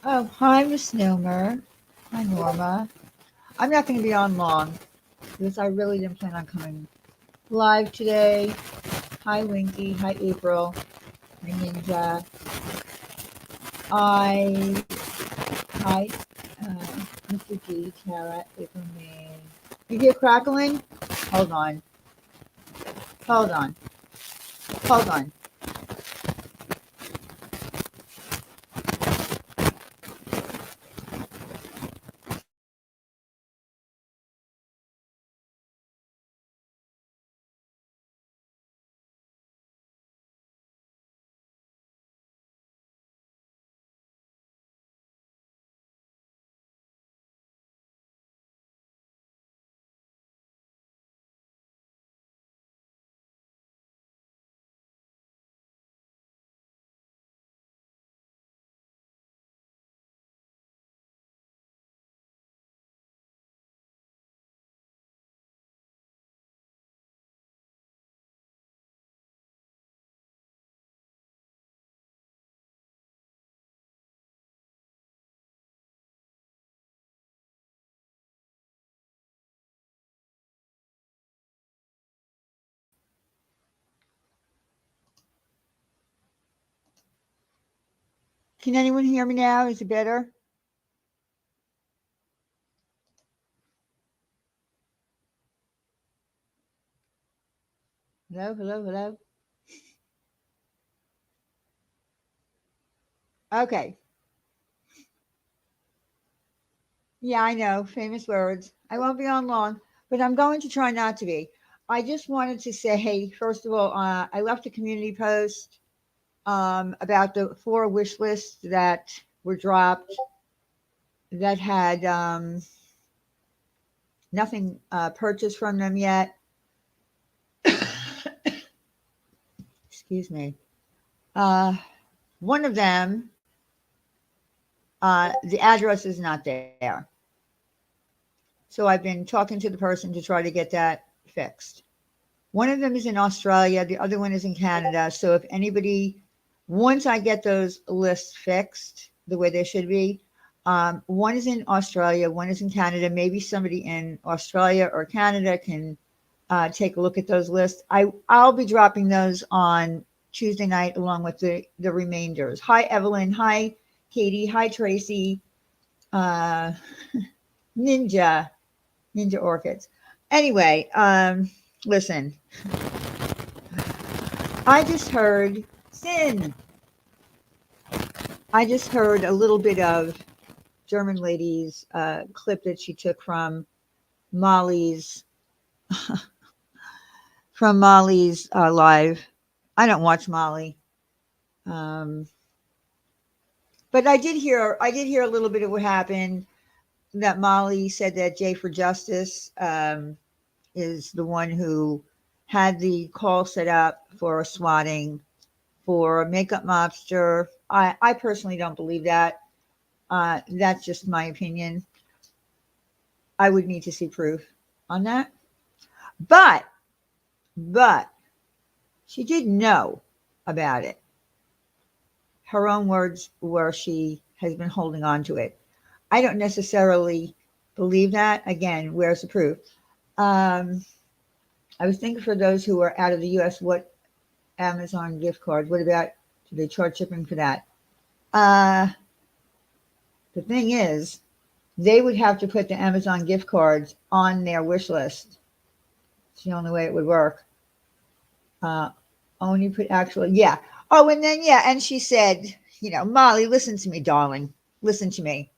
Oh, hi, Miss Nomer. Hi, Norma. I'm not going to be on long because I really didn't plan on coming live today. Hi, Winky. Hi, April. Hi, Ninja. I. Hi, Mr. G, Tara, April, May. You hear crackling? Hold on. Hold on. Hold on. Can anyone hear me now? Is it better? Hello, hello, hello. Okay. Yeah, I know. Famous words. I won't be on long, but I'm going to try not to be. I just wanted to say, hey, first of all, I left a community post about the 4 wish lists that were dropped that had nothing purchased from them yet. Excuse me. Uh, one of them, the address is not there. So I've been talking to the person to try to get that fixed. One of them is in Australia, the other one is in Canada. So if anybody, once I get those lists fixed the way they should be, one is in Australia, one is in Canada. Maybe somebody in Australia or Canada can take a look at those lists. I'll be dropping those on Tuesday night along with the remainders. Hi, Evelyn. Hi, Katie. Hi, Tracy. Uh, Ninja. Ninja Orchids. Anyway, listen, I just heard Sin. I just heard a little bit of German lady's clip that she took Molly's from Molly's live. I don't watch Molly, um, but I did hear a little bit of what happened. That Molly said that Jay for Justice is the one who had the call set up for swatting for a makeup mobster. I personally don't believe that. That's just my opinion. I would need to see proof on that. But, but she did know about it. Her own words were she has been holding on to it. I don't necessarily believe that. Again, where's the proof? Um, I was thinking for those who are out of the US, what Amazon gift cards, what about, do they charge shipping for that? Uh, the thing is, they would have to put the Amazon gift cards on their wish list. It's the only way it would work. Uh, Only put actual, yeah. Oh, and then, yeah, and she said, Molly, listen to me, darling. Listen to me,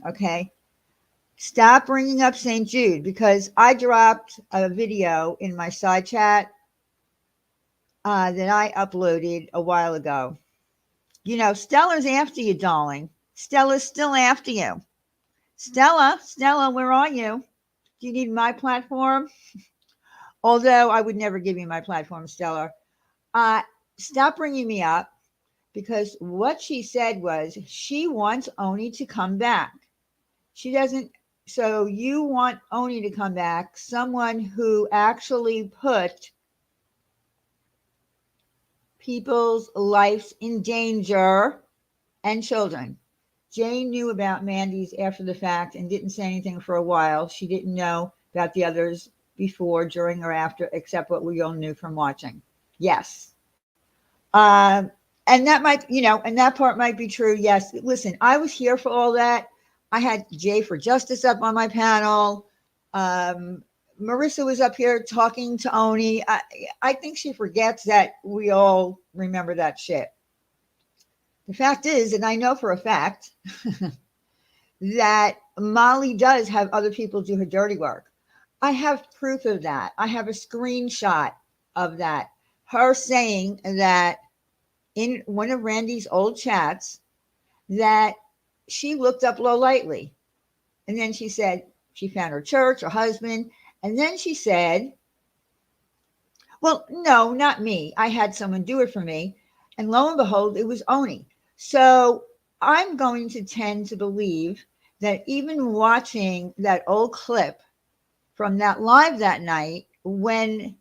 okay? Stop bringing up St. Jude because I dropped a video in my side chat that I uploaded a while ago. Stella's after you, darling. Stella's still after you. Stella, where are you? Do you need my platform? Although I would never give you my platform, Stella. Uh, Stop bringing me up because what she said was she wants Oney to come back. She doesn't. So you want Oney to come back, someone who actually put people's lives in danger and children. Jane knew about Mandy's after the fact and didn't say anything for a while. She didn't know about the others before, during, or after, except what we all knew from watching. Yes. And that might, and that part might be true. Yes. Listen, I was here for all that. I had Jay for Justice up on my panel. Marissa was up here talking to Oney. I think she forgets that we all remember that shit. The fact is, and I know for a fact, that Molly does have other people do her dirty work. I have proof of that. I have a screenshot of that. Her saying that in one of Randy's old chats that she looked up Low Lightly. And then she said she found her church, her husband. And then she said, well, no, not me. I had someone do it for me. And lo and behold, it was Oney. So I'm going to tend to believe that even watching that old clip from that live that night when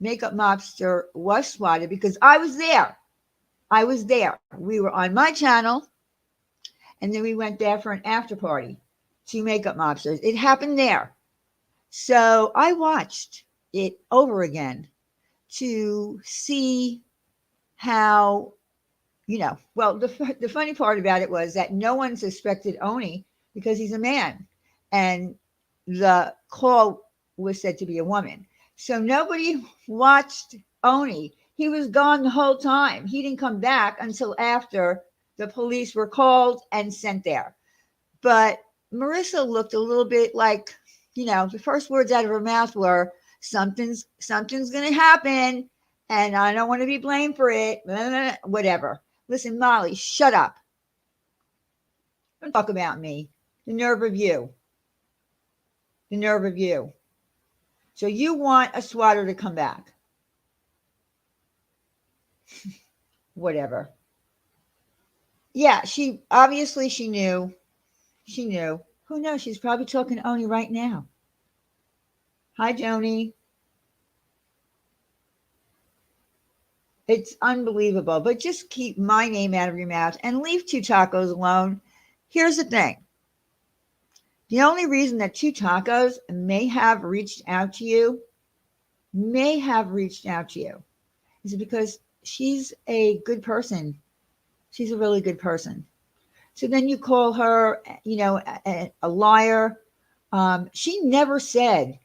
Makeup Mobster was swatted, because I was there. We were on my channel, and then we went there for an after party to Makeup Mobsters. It happened there. So I watched it over again to see how, well, the funny part about it was that no one suspected Oney because he's a man, and the call was said to be a woman. So nobody watched Oney. He was gone the whole time. He didn't come back until after the police were called and sent there. But Marissa looked a little bit like, the first words out of her mouth were, something's going to happen, and I don't want to be blamed for it, whatever. Listen, Molly, shut up. Don't talk about me. The nerve of you. The nerve of you. So you want a swatter to come back. Whatever. Yeah, she knew. She knew. Who knows? She's probably talking to Oney right now. Hi, Joni. It's unbelievable. But just keep my name out of your mouth and leave Two Tacos alone. Here's the thing. The only reason that Two Tacos may have reached out to you is because she's a good person. She's a really good person. So then you call her, a liar. She never said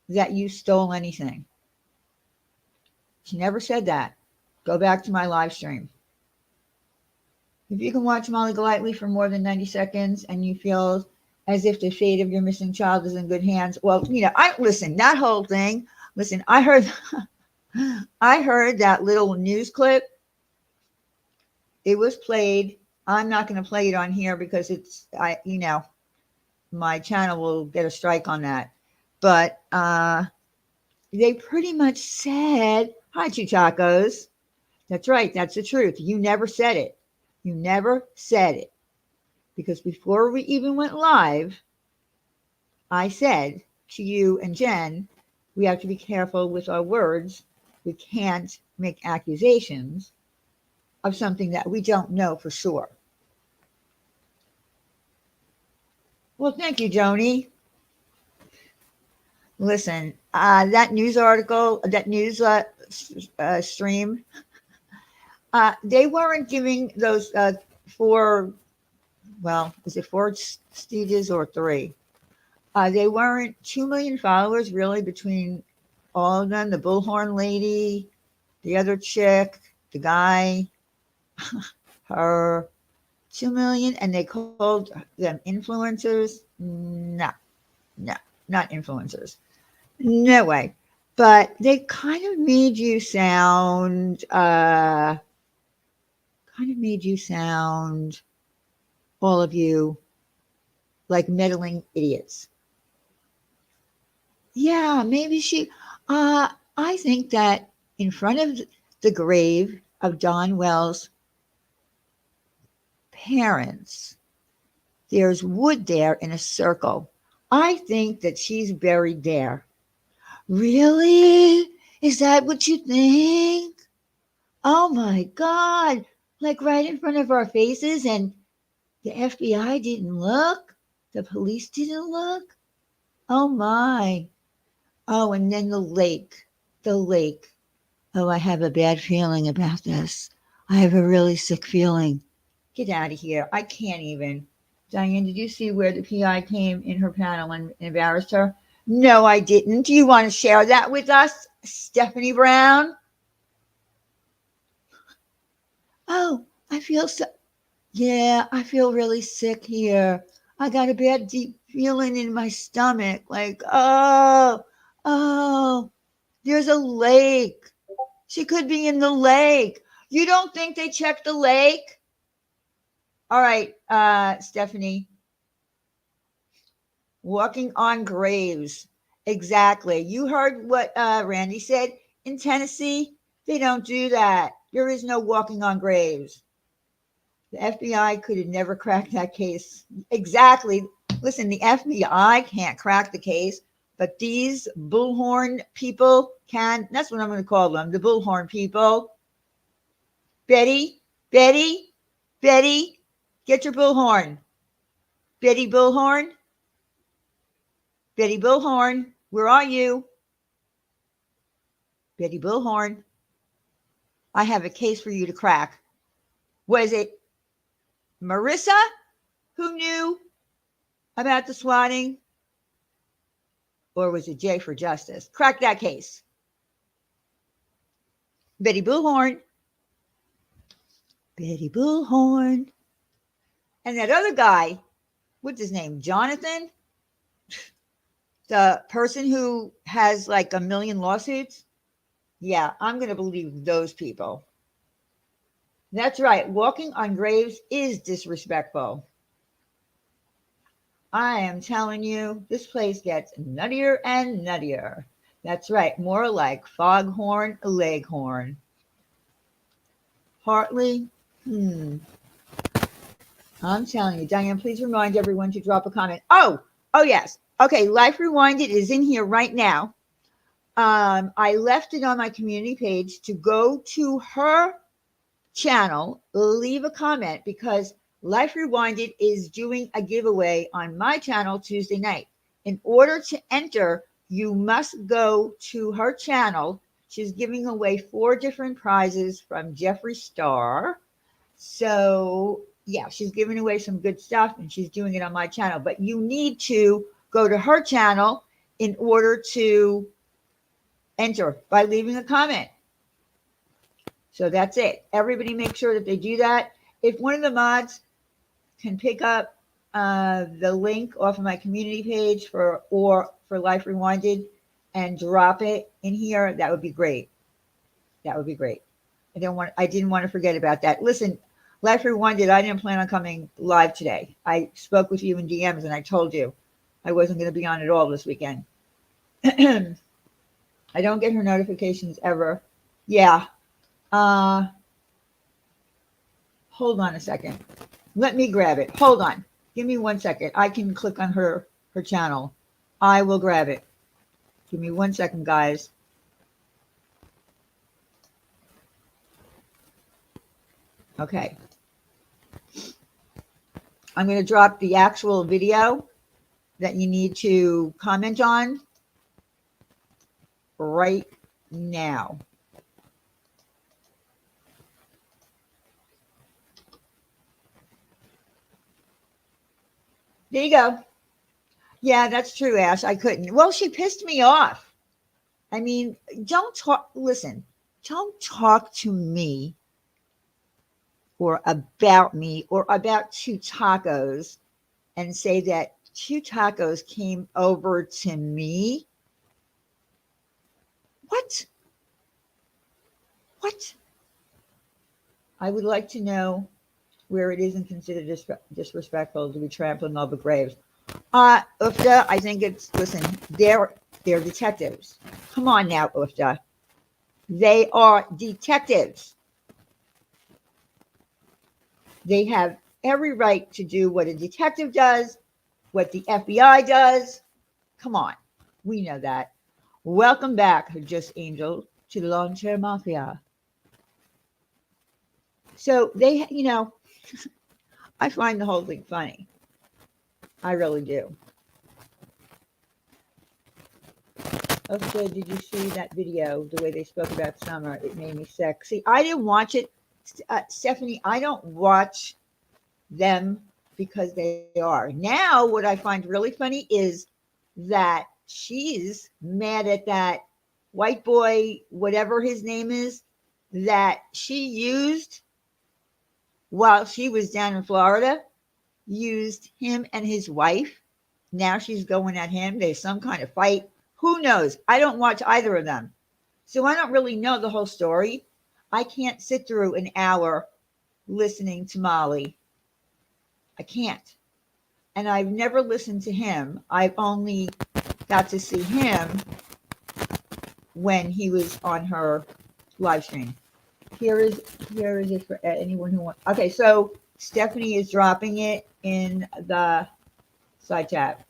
that you stole anything. She never said that. Go back to my live stream. If you can watch Molly Golightly for more than 90 seconds and you feel as if the fate of your missing child is in good hands, well, listen, that whole thing. Listen, I heard that little news clip. It was played. I'm not going to play it on here because my channel will get a strike on that. But they pretty much said, hi, Two Tacos. That's right. That's the truth. You never said it. You never said it. Because before we even went live, I said to you and Jen, we have to be careful with our words. We can't make accusations of something that we don't know for sure. Well, thank you, Joni. Listen, that news article, that news stream, they weren't giving those four, well, is it four stages or three? They weren't 2 million followers really between all of them, the bullhorn lady, the other chick, the guy, her, 2 million, and they called them influencers. No, not influencers. No way. But they kind of made you sound, all of you, like meddling idiots. Yeah, maybe I think that in front of the grave of Don Wells' parents, there's wood there in a circle. I think that she's buried there. Really? Is that what you think? Oh my God. Like right in front of our faces, and The FBI didn't look. The police didn't look. Oh my. Oh, and then the lake. The lake. Oh, I have a bad feeling about this. I have a really sick feeling. Get out of here. I can't even. Diane, did you see where the PI came in her panel and embarrassed her? No, I didn't. Do you want to share that with us, Stephanie Brown? Oh, I feel so. Yeah, I feel really sick here. I got a bad, deep feeling in my stomach. Like, oh, there's a lake. She could be in the lake. You don't think they checked the lake? All right, Stephanie. Walking on graves. Exactly. You heard what Randy said. In Tennessee, they don't do that. There is no walking on graves. The FBI could have never cracked that case. Exactly. Listen, the FBI can't crack the case, but these bullhorn people can. That's what I'm going to call them, the bullhorn people. Betty, Betty, Betty, get your bullhorn. Betty Bullhorn, Betty Bullhorn, where are you? Betty Bullhorn, I have a case for you to crack. Was it Marissa who knew about the swatting? Or was it Jay for Justice? Crack that case. Betty Bullhorn. Betty Bullhorn. And that other guy, what's his name? Jonathan? The person who has like a million lawsuits? Yeah, I'm going to believe those people. That's right. Walking on graves is disrespectful. I am telling you, this place gets nuttier and nuttier. That's right. More like foghorn leghorn. Hartley? I'm telling you, Diane, please remind everyone to drop a comment. Oh, yes. Okay, Life Rewinded is in here right now. I left it on my community page to go to her channel, leave a comment, because Life Rewinded is doing a giveaway on my channel Tuesday night. In order to enter, you must go to her channel. She's giving away 4 different prizes from Jeffree Star. So, yeah, she's giving away some good stuff and she's doing it on my channel. But you need to go to her channel in order to enter by leaving a comment. So that's it. Everybody make sure that they do that. If one of the mods can pick up the link off of my community page for Life Rewinded and drop it in here, that would be great. That would be great. I didn't want to forget about that. Listen, Life Rewinded, I didn't plan on coming live today. I spoke with you in DMs and I told you I wasn't going to be on at all this weekend. I don't get her notifications ever. Yeah. Hold on a second. Let me grab it. Hold on. Give me 1 second. I can click on her channel. I will grab it. Give me 1 second, guys. Okay. I'm going to drop the actual video that you need to comment on right now. There you go. Yeah, that's true, Ash. I couldn't. Well, she pissed me off. I mean, don't talk to me or about 2 tacos and say that 2 tacos came over to me. What? I would like to know where it isn't considered disrespectful to be trampling over graves. Ufta, I think listen, they're detectives. Come on now, Ufta. They are detectives. They have every right to do what a detective does, what the FBI does. Come on. We know that. Welcome back, Just Angel, to the Lawn Chair Mafia. So they, I find the whole thing funny. I really do. Okay, did you see that video? The way they spoke about Summer, it made me sick. See, I didn't watch it, Stephanie. I don't watch them because they are. Now, what I find really funny is that she's mad at that white boy, whatever his name is, that she used while she was down in Florida, used him and his wife. Now she's going at him. There's some kind of fight. Who knows? I don't watch either of them. So I don't really know the whole story. I can't sit through an hour listening to Molly. I can't. And I've never listened to him. I've only got to see him when he was on her live stream. Here is it for anyone who wants. Okay, so Stephanie is dropping it in the side chat.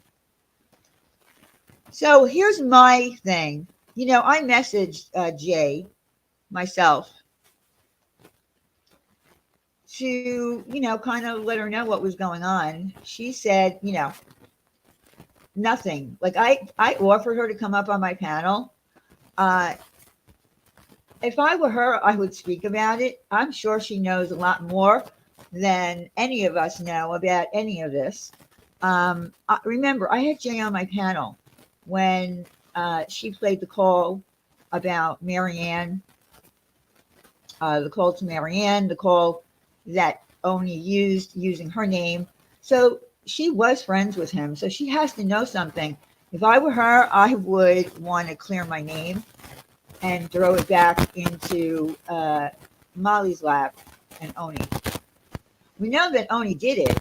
So here's my thing. I messaged Jay myself to, kind of let her know what was going on. She said, nothing. Like I offered her to come up on my panel. If I were her, I would speak about it. I'm sure she knows a lot more than any of us know about any of this. Remember, I had Jay on my panel when she played the call about Marianne, the call to Marianne, the call that Oney used using her name. So she was friends with him. So she has to know something. If I were her, I would want to clear my name and throw it back into Molly's lap and Oney. We know that Oney did it,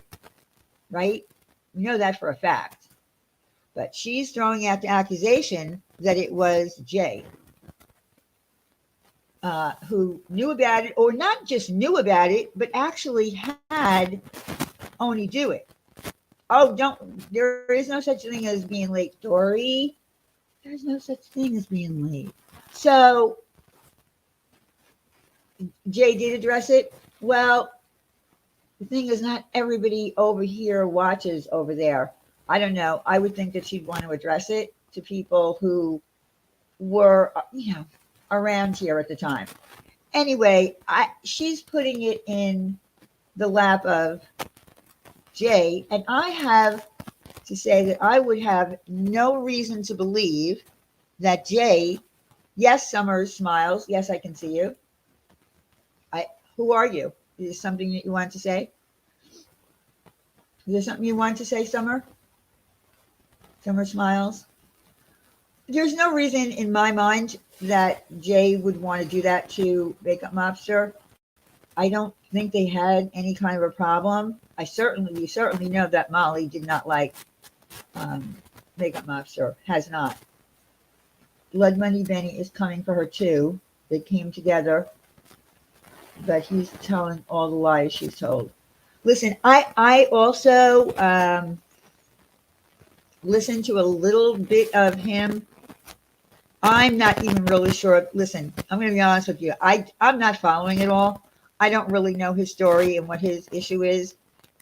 right? We know that for a fact. But she's throwing out the accusation that it was Jay who knew about it, or not just knew about it, but actually had Oney do it. Oh, there is no such thing as being late, Dory. There's no such thing as being late. So Jay did address it. Well, the thing is, not everybody over here watches over there. I don't know. I would think that she'd want to address it to people who were, around here at the time. Anyway, she's putting it in the lap of Jay, and I have to say that I would have no reason to believe that Jay, yes, Summers smiles. Yes, I can see you. Who are you? Is there something that you want to say? Is there something you want to say, Summer? Summer smiles. There's no reason in my mind that Jay would want to do that to Makeup Mobster. I don't think they had any kind of a problem. We certainly know that Molly did not like Makeup Mobster, has not. Blood Money Benny is coming for her too. They came together, but he's telling all the lies she's told. Listen, I also listened to a little bit of him. I'm not even really sure. Listen, I'm going to be honest with you. I'm not following it all. I don't really know his story and what his issue is.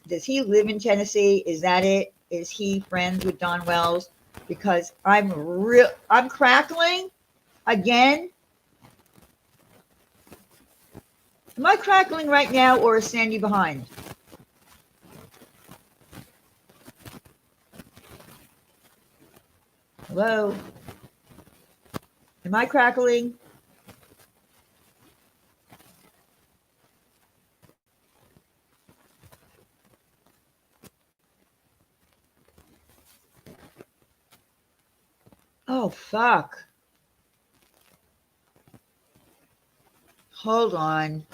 Does he live in Tennessee? Is that it? Is he friends with Don Wells? Because I'm crackling again. Am I crackling right now, or is Sandy behind? Hello? Am I crackling? Oh, fuck. Hold on.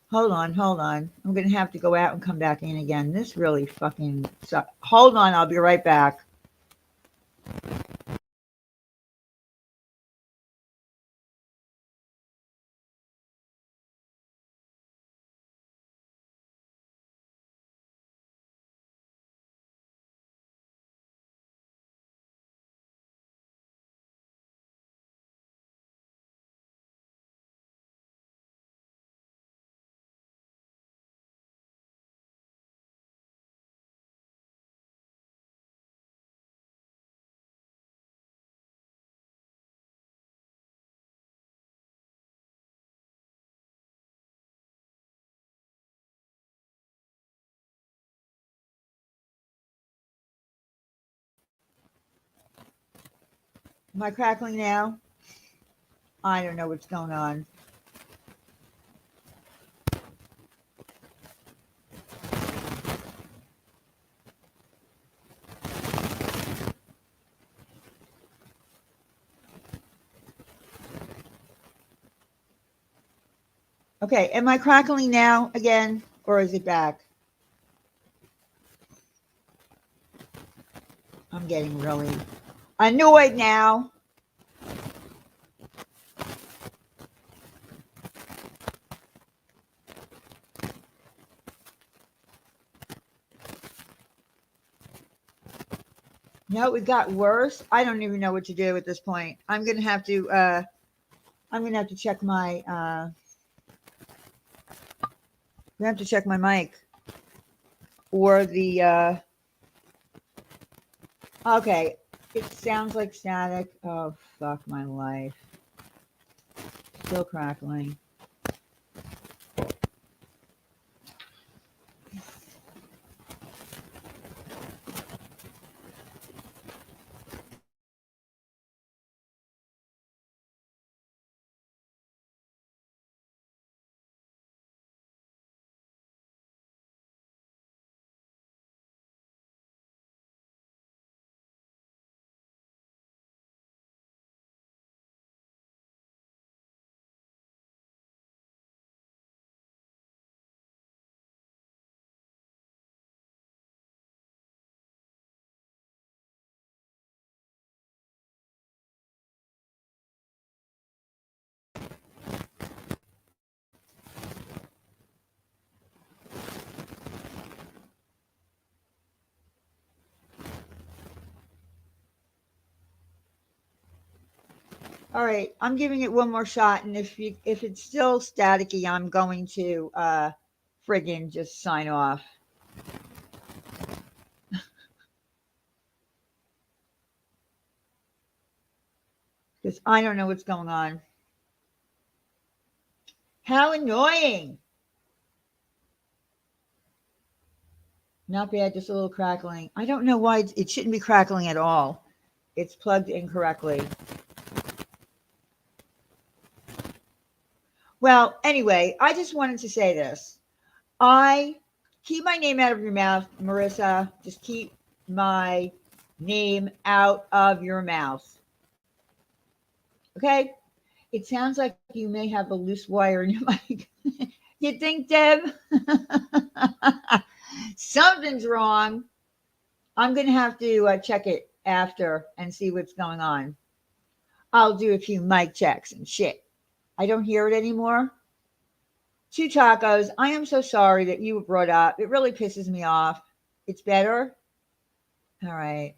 Hold on. I'm going to have to go out and come back in again. This really fucking sucks. Hold on. I'll be right back. Am I crackling now? I don't know what's going on. Okay, am I crackling now again, or is it back? I'm getting really annoyed now. No, it got worse. I don't even know what to do at this point. I'm gonna have to. I'm gonna have to check my. I have to check my mic or the. Okay, it sounds like static. Oh fuck my life. Still crackling. All right, I'm giving it one more shot, and if it's still staticky, I'm going to friggin' just sign off. Because I don't know what's going on. How annoying! Not bad, just a little crackling. I don't know why it shouldn't be crackling at all. It's plugged incorrectly. Well, anyway, I just wanted to say this. I keep my name out of your mouth, Marissa. Just keep my name out of your mouth. Okay? It sounds like you may have a loose wire in your mic. You think, Deb? Something's wrong. I'm going to have to check it after and see what's going on. I'll do a few mic checks and shit. I don't hear it anymore. Two tacos. I am so sorry that you were brought up. It really pisses me off. It's better? All right.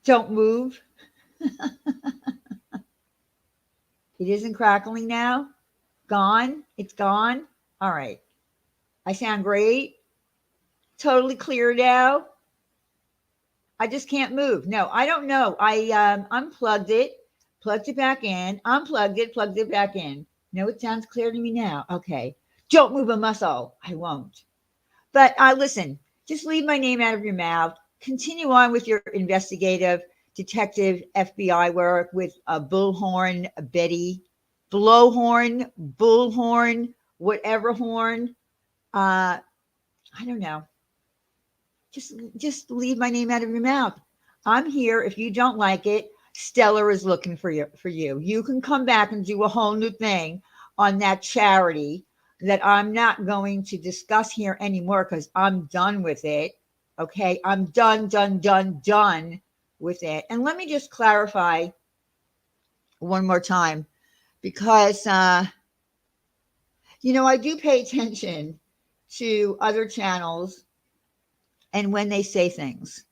Don't move. It isn't crackling now. Gone. It's gone. All right. I sound great. Totally clear now. I just can't move. No, I don't know. I unplugged it, plugged it back in, unplugged it, plugged it back in. No, it sounds clear to me now. Okay. Don't move a muscle. I won't. But listen, just leave my name out of your mouth. Continue on with your investigative, detective, FBI work with Bullhorn Betty, Blowhorn, Bullhorn, whatever horn. I don't know. Just leave my name out of your mouth. I'm here. If you don't like it, Stellar is looking for you. You can come back and do a whole new thing on that charity that I'm not going to discuss here anymore because I'm done with it. Okay. I'm done with it. And let me just clarify one more time because, I do pay attention to other channels and when they say things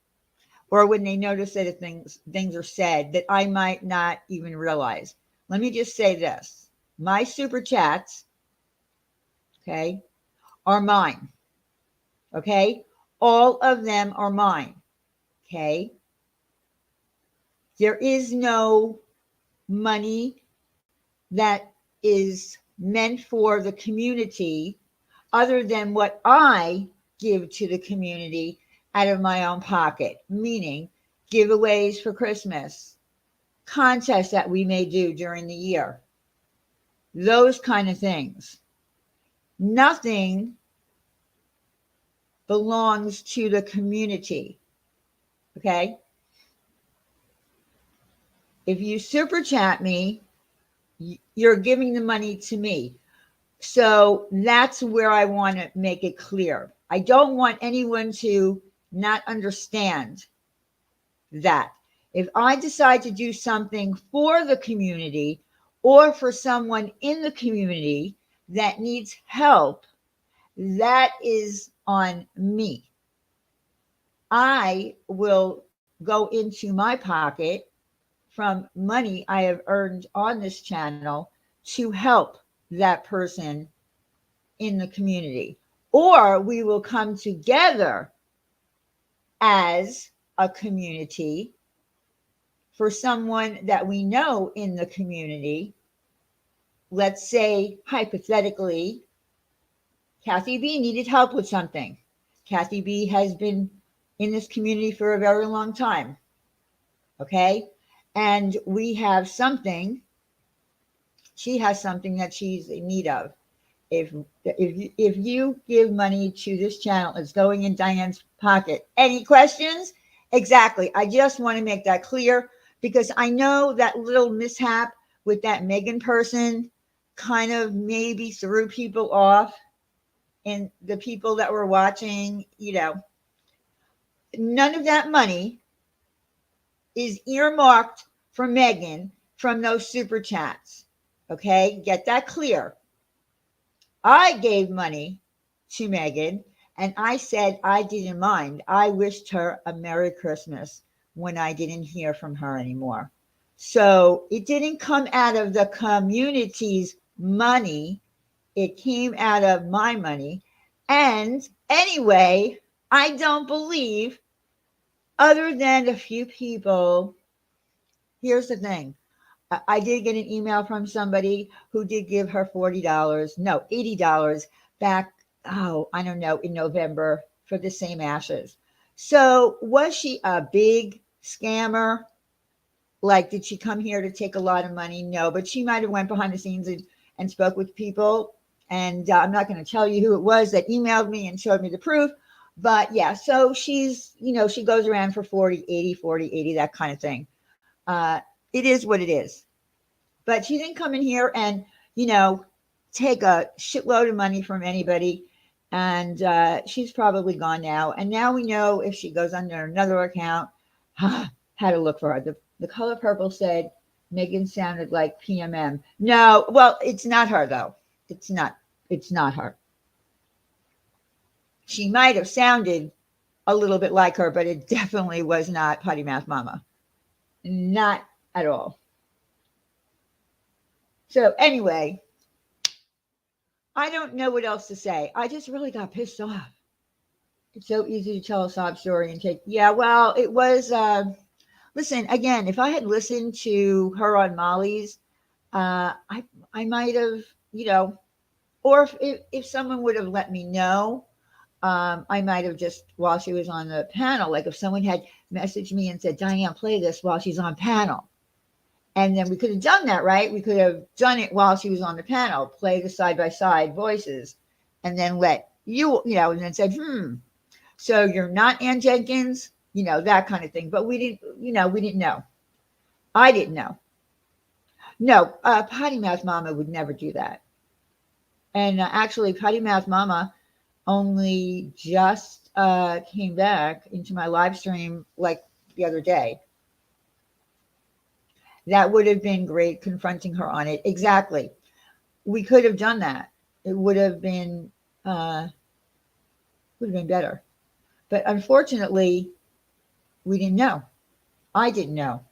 or when they notice that things are said that I might not even realize. Let me just say this. My super chats, okay, are mine. Okay? All of them are mine. Okay? There is no money that is meant for the community other than what I give to the community out of my own pocket, meaning giveaways for Christmas, contests that we may do during the year, those kind of things. Nothing belongs to the community. Okay? If you super chat me, you're giving the money to me. So that's where I want to make it clear. I don't want anyone to not understand that. If I decide to do something for the community or for someone in the community that needs help, that is on me. I will go into my pocket from money I have earned on this channel to help that person in the community. Or we will come together as a community for someone that we know in the community. Let's say, hypothetically, Kathy B needed help with something. Kathy B has been in this community for a very long time. Okay? And we have something, she has something that she's in need of. If you give money to this channel, it's going in Diane's pocket. Any questions? Exactly. I just want to make that clear because I know that little mishap with that Megan person kind of maybe threw people off, and the people that were watching, none of that money is earmarked for Megan from those super chats. Okay, get that clear. I gave money to Megan and I said I didn't mind. I wished her a Merry Christmas when I didn't hear from her anymore. So it didn't come out of the community's money. It came out of my money. And anyway, I don't believe, other than a few people, here's the thing. I did get an email from somebody who did give her $80 back, I don't know, in November for the same ashes. So was she a big scammer? Like, did she come here to take a lot of money? No, but she might have went behind the scenes and spoke with people. And I'm not going to tell you who it was that emailed me and showed me the proof. But yeah, so she's, she goes around for 40, 80, that kind of thing. It is what it is. But she didn't come in here and, take a shitload of money from anybody. And she's probably gone now. And now we know if she goes under another account, how to look for her. The color purple said Megan sounded like PMM. No, well, it's not her, though. It's not her. She might have sounded a little bit like her, but it definitely was not Potty Mouth Mama. Not at all. So anyway, I don't know what else to say. I just really got pissed off. It's so easy to tell a sob story and take, well, it was, listen, again, if I had listened to her on Molly's, I might have, or if someone would have let me know, I might have just, while she was on the panel, like if someone had messaged me and said, Diane, play this while she's on panel. And then we could have done that, right? We could have done it while she was on the panel, play the side-by-side voices, and then let you, and then said, so you're not Ann Jenkins, that kind of thing. But we didn't know. I didn't know. No, Potty Mouth Mama would never do that. And actually, Potty Mouth Mama only just came back into my live stream like the other day. That would have been great, confronting her on it. Exactly. We could have done that. It would have been better. But unfortunately, we didn't know. I didn't know.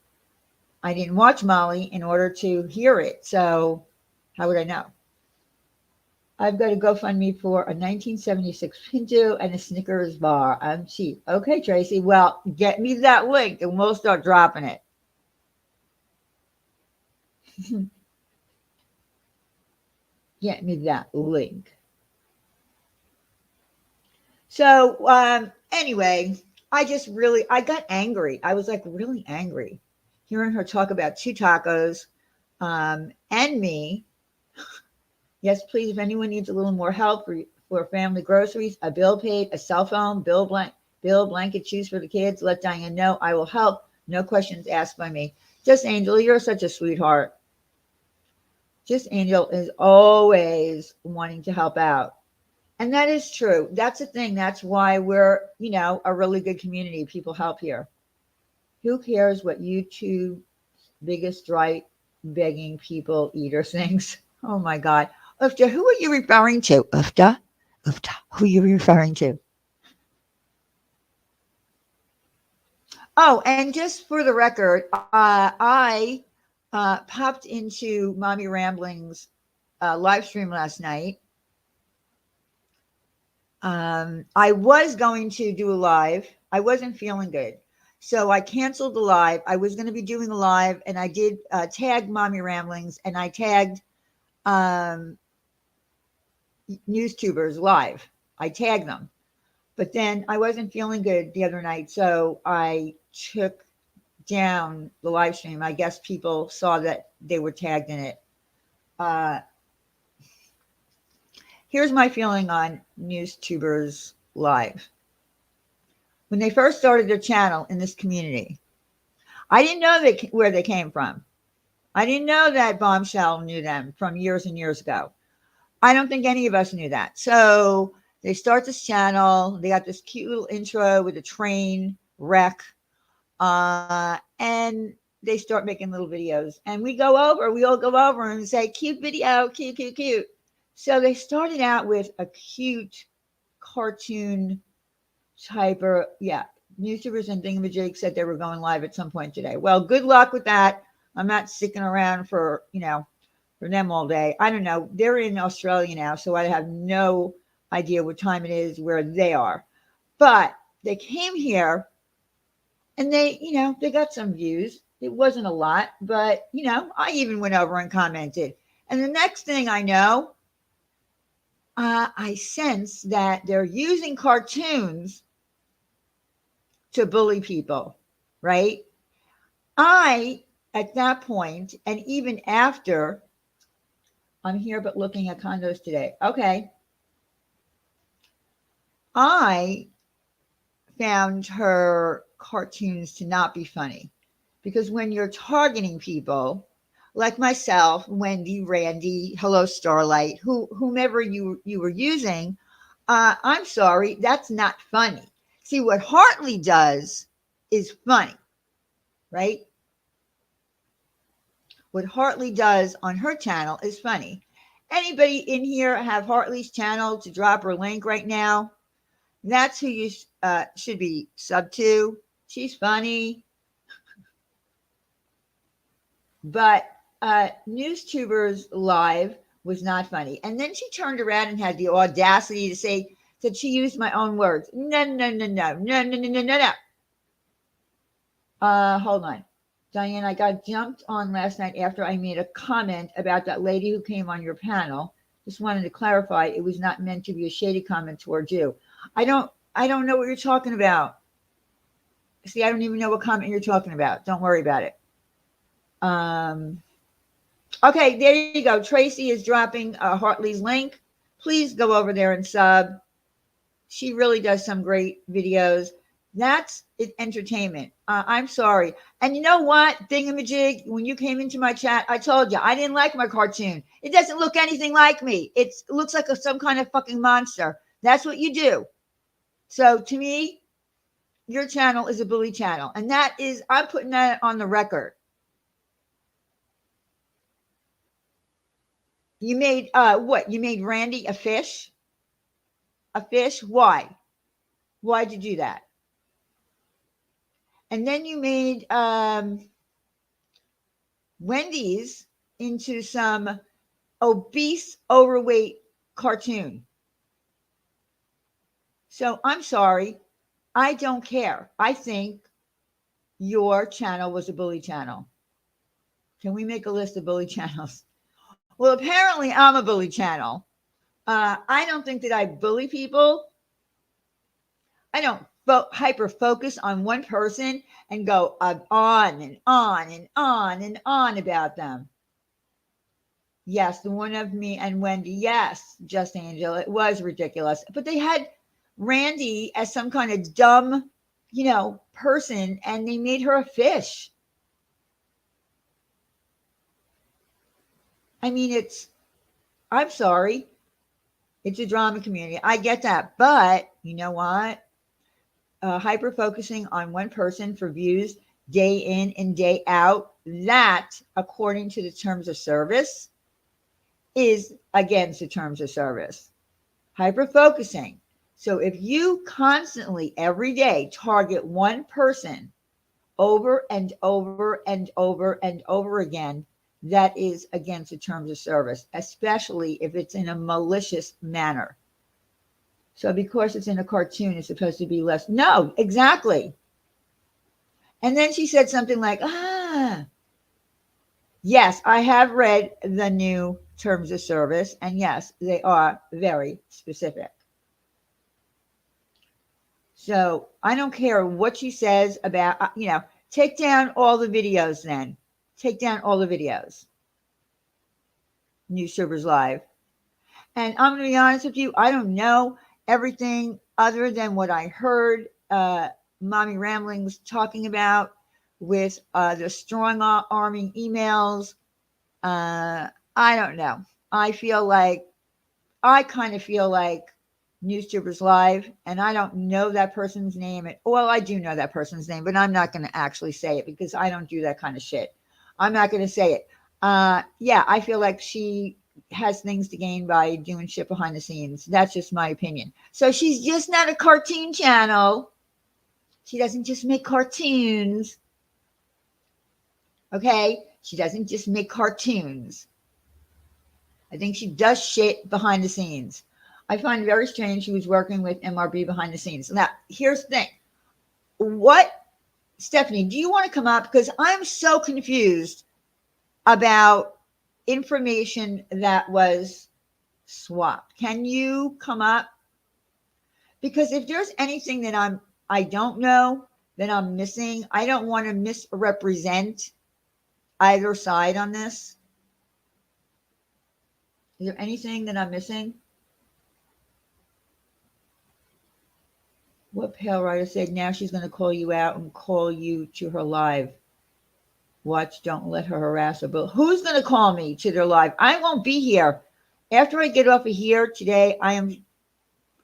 I didn't watch Molly in order to hear it. So how would I know? I've got a GoFundMe for a 1976 Pinto and a Snickers bar. I'm cheap. Okay, Tracy. Well, get me that link and we'll start dropping it. Get me that link. So anyway, I got angry. I was like really angry hearing her talk about two tacos and me. Yes, please, if anyone needs a little more help for family groceries, a bill paid, a cell phone, bill, blanket, shoes for the kids, let Diane know. I will help. No questions asked by me. Just Angel, you're such a sweetheart. Just Angel is always wanting to help out. And that is true. That's the thing. That's why we're, a really good community. People help here. Who cares what YouTube biggest right begging people eater thinks? Oh my God. Ufta, who are you referring to? Ufta? Ufta, who are you referring to? Oh, and just for the record, I popped into Mommy Rambling's live stream last night. I was going to do a live. I wasn't feeling good. So I canceled the live. I was going to be doing a live, and I did tag Mommy Ramblings, and I tagged um, NewsTubers live. I tagged them. But then I wasn't feeling good the other night, so I took down the live stream. I guess people saw that they were tagged in it. Uh, Here's my feeling on NewsTubers live. When they first started their channel in this community, I didn't know where they came from. I didn't know that Bombshell knew them from years and years ago. I don't think any of us knew that. So they start this channel. They got this cute little intro with a train wreck. And they start making little videos. And we all go over and say, cute video, cute, cute, cute. So they started out with a cute cartoon type or, yeah, YouTubers and Thingamajig said they were going live at some point today. Well, good luck with that. I'm not sticking around for them all day. I don't know. They're in Australia now, so I have no idea what time it is where they are. But they came here and they got some views. It wasn't a lot, but I even went over and commented. And the next thing I know, I sense that they're using cartoons to bully people, right? At that point, and even after, I'm here but looking at condos today. Okay. I found her cartoons to not be funny because when you're targeting people like myself, Wendy, Randy, hello Starlight, whomever you were using, I'm sorry, that's not funny. See, what Hartley does is funny, right? What Hartley does on her channel is funny. Anybody in here have Hartley's channel to drop her link right now? That's who you should be sub to. She's funny. But NewsTubers Live was not funny. And then she turned around and had the audacity to say that she used my own words. No, no, no, no, no, no, no, no, no, no. Hold on. Diane, I got jumped on last night after I made a comment about that lady who came on your panel. Just wanted to clarify it was not meant to be a shady comment towards you. I don't know what you're talking about. See, I don't even know what comment you're talking about. Don't worry about it. Okay, there you go. Tracy is dropping Hartley's link. Please go over there and sub. She really does some great videos. That's entertainment. I'm sorry. And you know what, Thingamajig, when you came into my chat, I told you I didn't like my cartoon. It doesn't look anything like me. It looks like some kind of fucking monster. That's what you do. So to me, your channel is a bully channel. And that is, I'm putting that on the record. You made what? You made Randy a fish? A fish? Why? Why'd you do that? And then you made Wendy's into some obese, overweight cartoon. So I'm sorry. I don't care. I think your channel was a bully channel. Can we make a list of bully channels? Well, apparently I'm a bully channel. I don't think that I bully people. I don't hyper focus on one person and go on and on and on and on about them. Yes, the one of me and Wendy. Yes, just Angel. It was ridiculous. But they had Randy as some kind of dumb, person, and they made her a fish. I mean, I'm sorry. It's a drama community. I get that. But you know what? Hyper focusing on one person for views day in and day out, that, according to the terms of service, is against the terms of service. Hyper focusing. So if you constantly, every day, target one person over and over and over and over again, that is against the terms of service, especially if it's in a malicious manner. So because it's in a cartoon, it's supposed to be less. No, exactly. And then she said something like, yes, I have read the new terms of service, and yes, they are very specific. So I don't care what she says about, take down all the videos then. Take down all the videos. News Servers Live. And I'm going to be honest with you, I don't know everything other than what I heard Mommy Ramblings talking about with the strong arming emails. I don't know. I kind of feel like Newstubers Live, and I don't know that person's name. Well, I do know that person's name, but I'm not going to actually say it because I don't do that kind of shit. I'm not going to say it. Yeah, I feel like she has things to gain by doing shit behind the scenes. That's just my opinion. So she's just not a cartoon channel. She doesn't just make cartoons. Okay? She doesn't just make cartoons. I think she does shit behind the scenes. I find it very strange she was working with MRB behind the scenes. Now, here's the thing. Stephanie, do you want to come up? Because I'm so confused about information that was swapped. Can you come up? Because if there's anything that I don't know, that I'm missing, I don't want to misrepresent either side on this. Is there anything that I'm missing? What Pale Rider said, now she's going to call you out and call you to her live. Watch, don't let her harass her. But who's going to call me to their live? I won't be here. After I get off of here today, I'm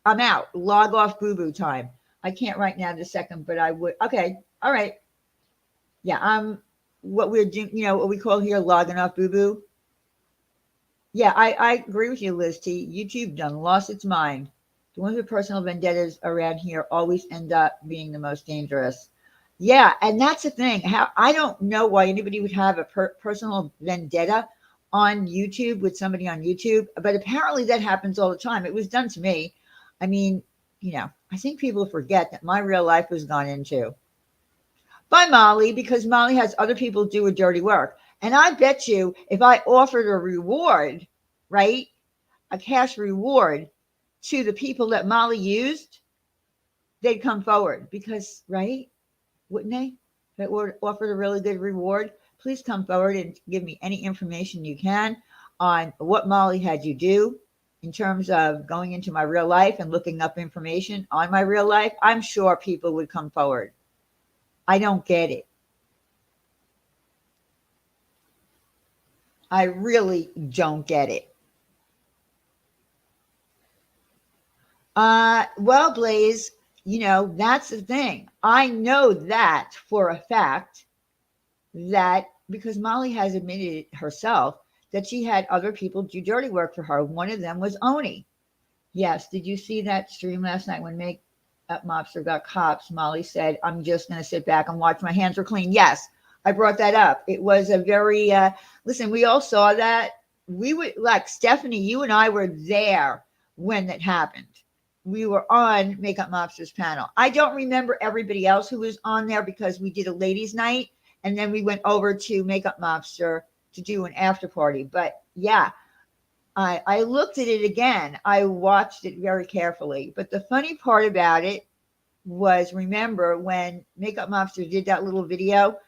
out. Log off boo-boo time. I can't right now this second, but I would. Okay. All right. Yeah, I'm what we're doing, what we call here logging off boo-boo. Yeah, I agree with you, Liz T. YouTube done lost its mind. The ones with personal vendettas around here always end up being the most dangerous. Yeah, and that's the thing. How I don't know why anybody would have a personal vendetta on YouTube with somebody on YouTube, but apparently that happens all the time. It was done to me. I mean, I think people forget that my real life was gone into by Molly because Molly has other people do her dirty work. And I bet you if I offered a reward, right, a cash reward to the people that Molly used, they'd come forward because, right, wouldn't they? If it were offered a really good reward, please come forward and give me any information you can on what Molly had you do in terms of going into my real life and looking up information on my real life. I'm sure people would come forward. I don't get it. I really don't get it. Well, Blaze, that's the thing. I know that for a fact that because Molly has admitted herself that she had other people do dirty work for her. One of them was Oney. Yes. Did you see that stream last night when Make Up Mobster got cops? Molly said, I'm just going to sit back and watch. My hands were clean. Yes. I brought that up. It was a very, listen, we all saw that. We would, like Stephanie, you and I were there when that happened. We were on Makeup Mobster's panel. I don't remember everybody else who was on there because we did a ladies' night and then we went over to Makeup Mobster to do an after party. But yeah, I looked at it again. I watched it very carefully. But the funny part about it, was, remember when Makeup Monster did that little video,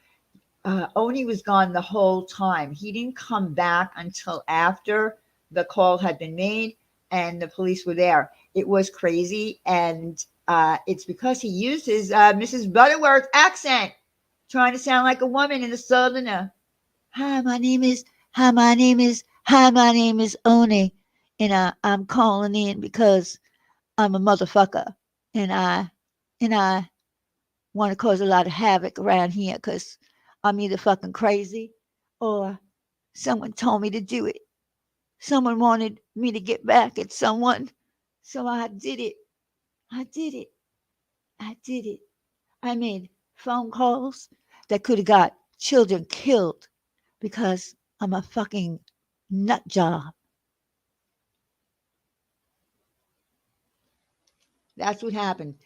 Oney was gone the whole time. He didn't come back until after the call had been made and the police were there. It was crazy. And it's because he used his Mrs. Butterworth accent, trying to sound like a woman in the southerner. Hi, my name is, my name is Oney. And I'm calling in because I'm a motherfucker. And I want to cause a lot of havoc around here because I'm either fucking crazy or someone told me to do it. Someone wanted me to get back at someone. So I did it. I did it. I did it. I made phone calls that could have got children killed because I'm a fucking nut job. That's what happened.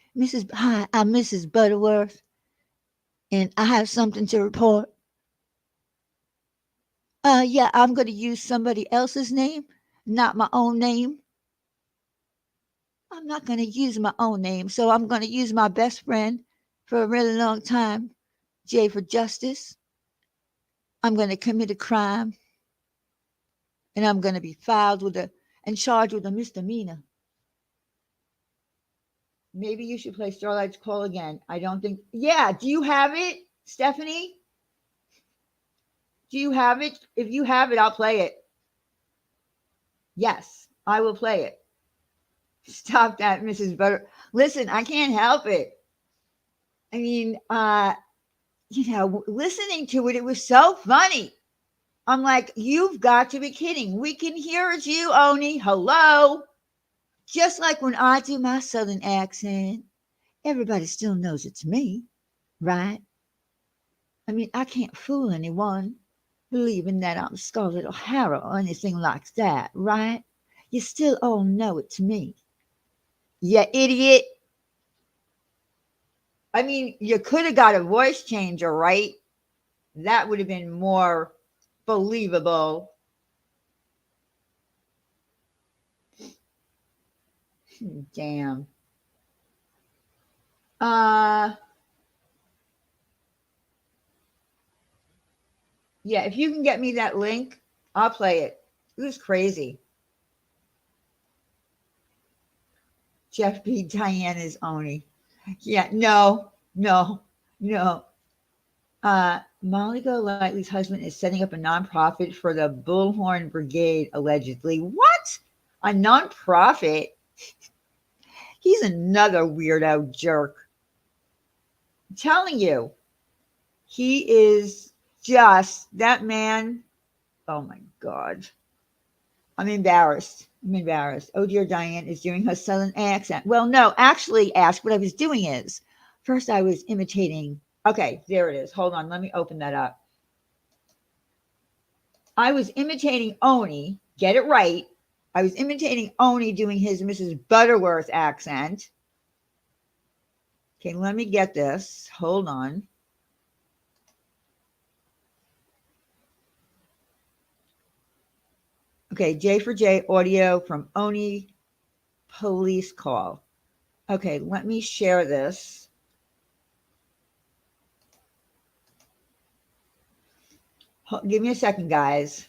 Hi, I'm Mrs. Butterworth, and I have something to report. Yeah, I'm going to use somebody else's name, not my own name. I'm not going to use my own name, so I'm going to use my best friend for a really long time, J for Justice. I'm going to commit a crime, and I'm going to be and charged with a misdemeanor. Maybe you should play Starlight's Call again. I don't think. Yeah, do you have it, Stephanie? Do you have it? If you have it, I'll play it. Yes, I will play it. Stop that, Mrs. Butter. Listen, I can't help it. I mean, listening to it, it was so funny. I'm like, you've got to be kidding. We can hear it's you, Oney. Hello. Just like when I do my southern accent, everybody still knows it's me, right? I mean, I can't fool anyone believing that I'm Scarlett O'Hara or anything like that, right? You still all know it's me. You idiot. I mean, you could have got a voice changer, right? That would have been more believable. Damn. Yeah, if you can get me that link, I'll play it. It was crazy. Jeff B. Diana's Oney. Yeah, no. Molly Golightly's husband is setting up a nonprofit for the Bullhorn Brigade, allegedly. What? A nonprofit? He's another weirdo jerk. I'm telling you, he is just that man. Oh my God. I'm embarrassed. Oh, dear, Diane is doing her southern accent. Well, no, actually, Ash, what I was doing is first I was imitating. Okay, there it is. Hold on. Let me open that up. I was imitating Oney. Get it right. I was imitating Oney doing his Mrs. Butterworth accent. Okay, let me get this. Hold on. Okay, J for J audio from Oney police call. Okay, let me share this. Give me a second, guys.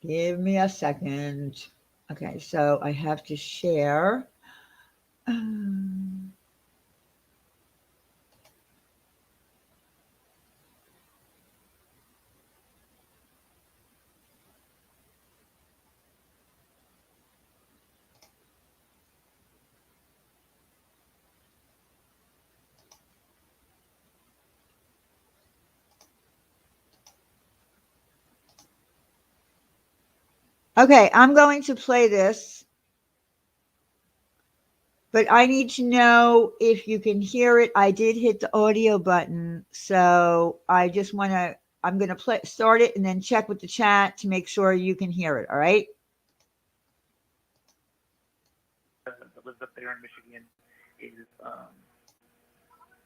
Give me a second. Okay, so I have to share. Okay, I'm going to play this, but I need to know if you can hear it. I did hit the audio button, so I just want to, I'm going to start it and then check with the chat to make sure you can hear it, all right? That lives up there in Michigan is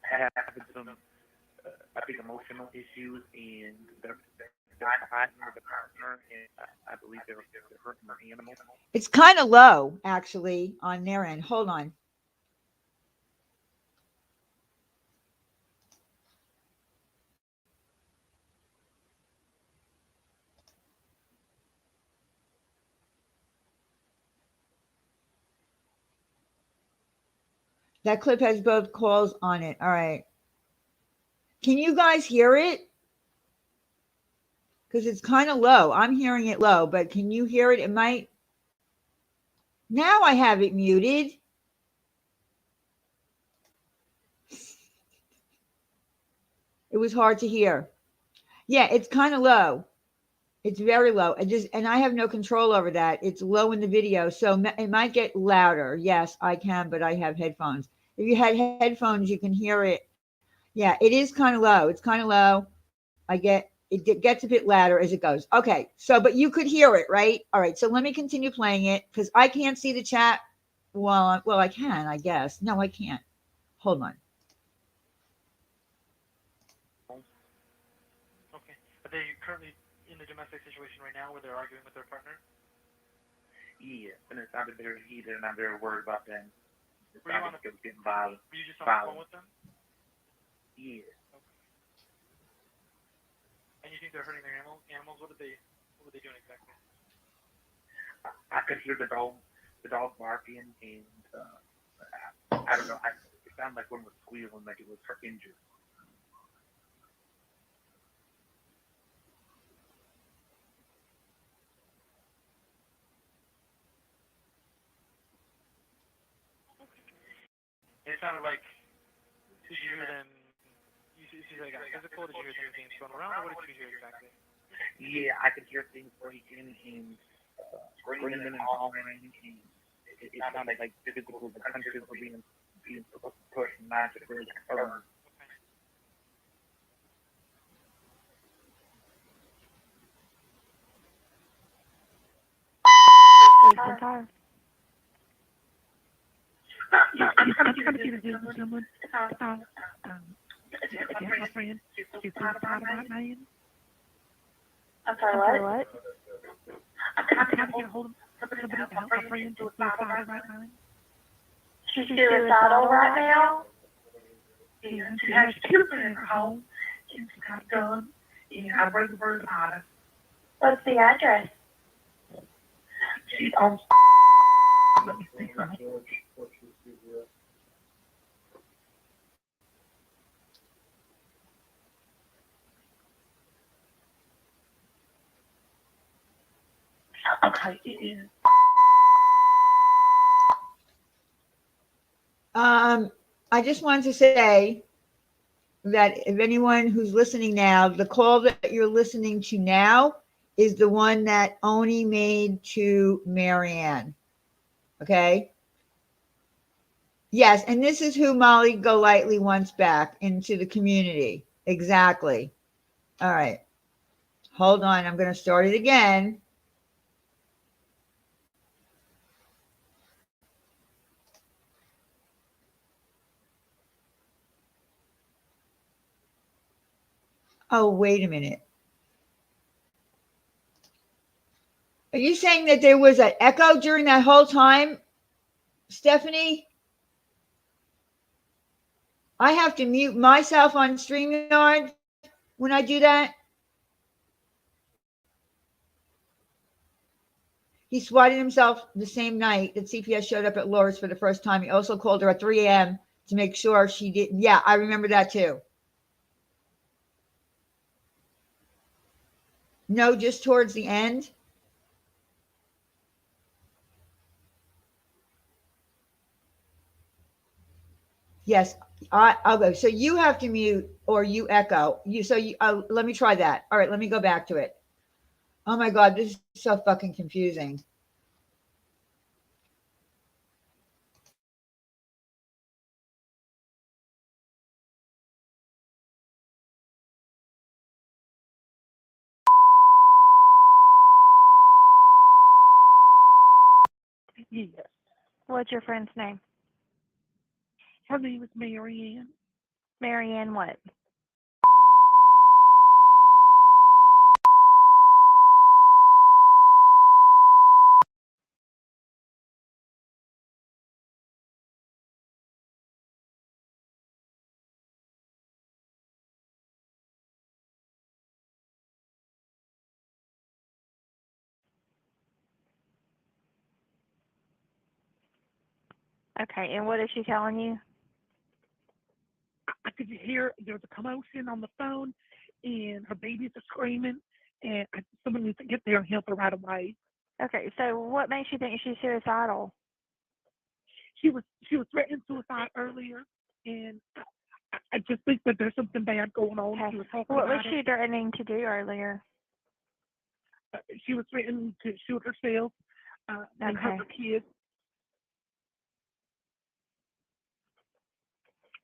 having some, I think, emotional issues, and they're they're fighting with a partner, and I believe they're hurting their animals. It's kind of low, actually, on their end. Hold on. That clip has both calls on it. All right. Can you guys hear it? Because it's kind of low. I'm hearing it low, but can you hear it? It might. Now I have it muted. It was hard to hear. Yeah, it's kind of low. It's very low. And I have no control over that. It's low in the video, so it might get louder. Yes, I can, but I have headphones. If you had headphones, you can hear it. Yeah, it is kind of low. It's kind of low. It gets a bit louder as it goes. Okay, so but you could hear it, right? All right, so let me continue playing it because I can't see the chat. Well, I can, I guess. No, I can't. Hold on. Okay. Are they currently in a domestic situation right now where they're arguing with their partner? Yeah, and it sounded very heated, and I'm very worried about them. It Were you sounded like it was getting violent. Were you just on the phone with them? Yeah. Okay. And you think they're hurting their animals? What were they doing exactly? I could hear the dog barking, and I don't know. It sounded like one was squealing, like it was injured. It sounded like, did you hear them? You said they got physical. Did you hear things being thrown around, or what did you hear exactly? Yeah, I could hear things breaking and screaming and hollering, and it sounded like physical. The punches were being pushed, not just really confirmed. Car. I'm trying to get a deal with someone. My friend, she's part of right man. I'm sorry, what? I'm trying to get a hold of somebody to help my friend who's suicidal right now. She's suicidal right now? Yeah, she has children in her home. She's got a gun. Yeah, I bring her about it. What's the address? She's on. Let me see something. Okay, it is. I just wanted to say that if anyone who's listening now, the call that you're listening to now is the one that Oney made to Marianne. Okay. Yes, and this is who Molly Golightly wants back into the community. Exactly. All right. Hold on. I'm going to start it again. Oh, wait a minute. Are you saying that there was an echo during that whole time, Stephanie? I have to mute myself on StreamYard when I do that. He swatted himself the same night that CPS showed up at Laura's for the first time. He also called her at 3 a.m. to make sure she didn't. Yeah, I remember that too. No, just towards the end. Yes, I'll go. So you have to mute or you echo. Let me try that. All right, let me go back to it. Oh my God, this is so fucking confusing. Yes. What's your friend's name? Her name is Marianne. Marianne what? Okay, and what is she telling you? I could hear there was a commotion on the phone, and her babies are screaming, and someone needs to get there and help her right away. Okay, so what makes you think she's suicidal? She was threatening suicide earlier, and I just think that there's something bad going on. Okay. She was talking What was about she it. threatening to do earlier? She was threatening to shoot herself and hurt Okay. her kids.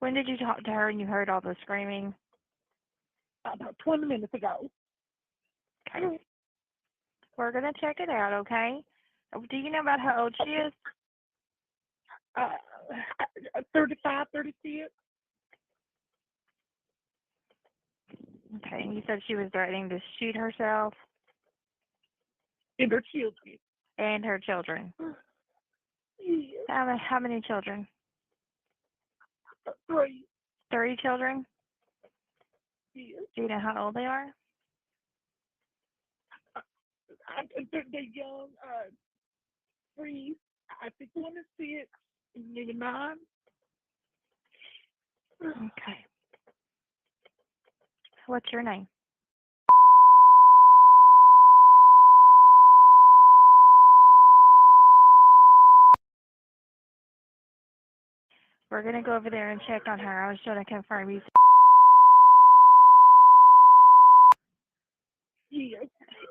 When did you talk to her and you heard all the screaming? About 20 minutes ago. Okay. We're going to check it out, okay? Do you know about how old she is? 35, 36. Okay, and you said she was threatening to shoot herself And her children. and her children. Yeah. How many children? 3. 3 children? Yeah. Do you know how old they are? They're young. 3. I think 1 is 6, maybe 9. Okay. What's your name? We're going to go over there and check on her. I was trying to confirm you. Yeah.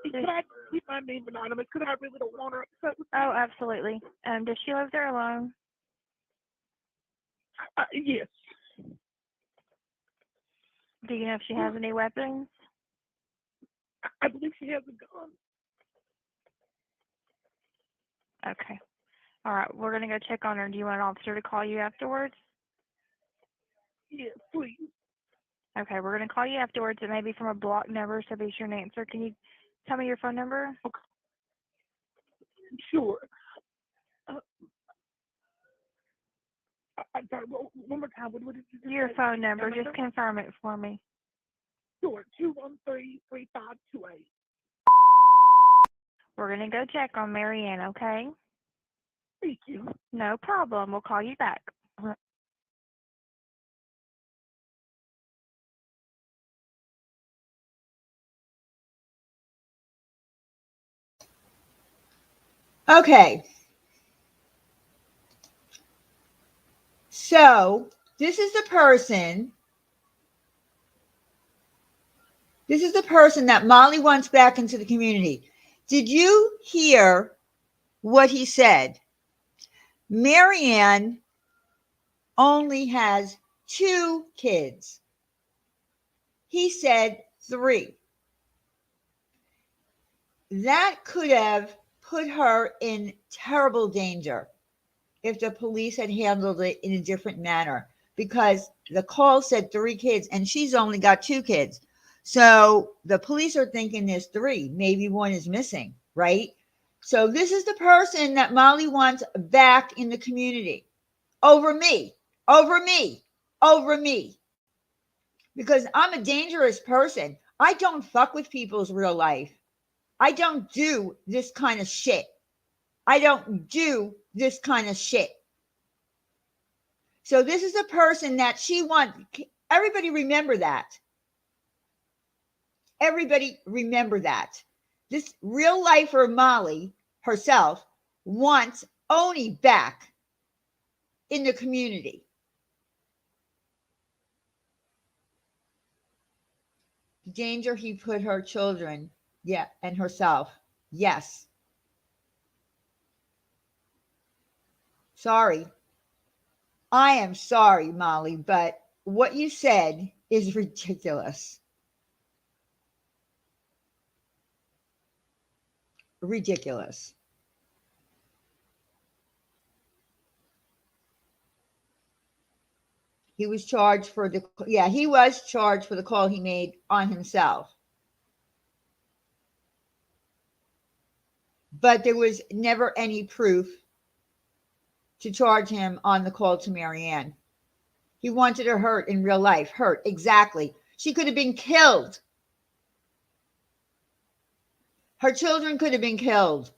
Could I keep my name anonymous? Because I really don't want her upset with me. Oh, absolutely. Does she live there alone? Yes. Do you know if she has any weapons? I believe she has a gun. Okay. All right. We're going to go check on her. Do you want an officer to call you afterwards? Yes, please. Okay. We're going to call you afterwards. It may be from a block number, so be sure to answer. Can you tell me your phone number? Okay. Sure. I'm sorry, one more time. What did you just Your say? phone number. Just confirm it for me. Sure. 213-3528. We're going to go check on Marianne, okay? Thank you. No problem. We'll call you back. Okay. So this is the person. This is the person that Molly wants back into the community. Did you hear what he said? Marianne only has 2 kids. He said 3. That could have put her in terrible danger if the police had handled it in a different manner, because the call said 3 kids and she's only got 2 kids. So the police are thinking there's 3, maybe 1 is missing, right? So this is the person that Molly wants back in the community over me, over me, over me. Because I'm a dangerous person. I don't fuck with people's real life. I don't do this kind of shit. I don't do this kind of shit. So this is a person that she wants. Everybody remember that. Everybody remember that. This real lifer Molly herself wants Oney back in the community. The danger he put her children, yeah, and herself. Yes. Sorry. I am sorry, Molly, but what you said is ridiculous. Ridiculous. He was charged for he was charged for the call he made on himself. But there was never any proof to charge him on the call to Marianne. He wanted her hurt in real life. Hurt, exactly. She could have been killed. Her children could have been killed.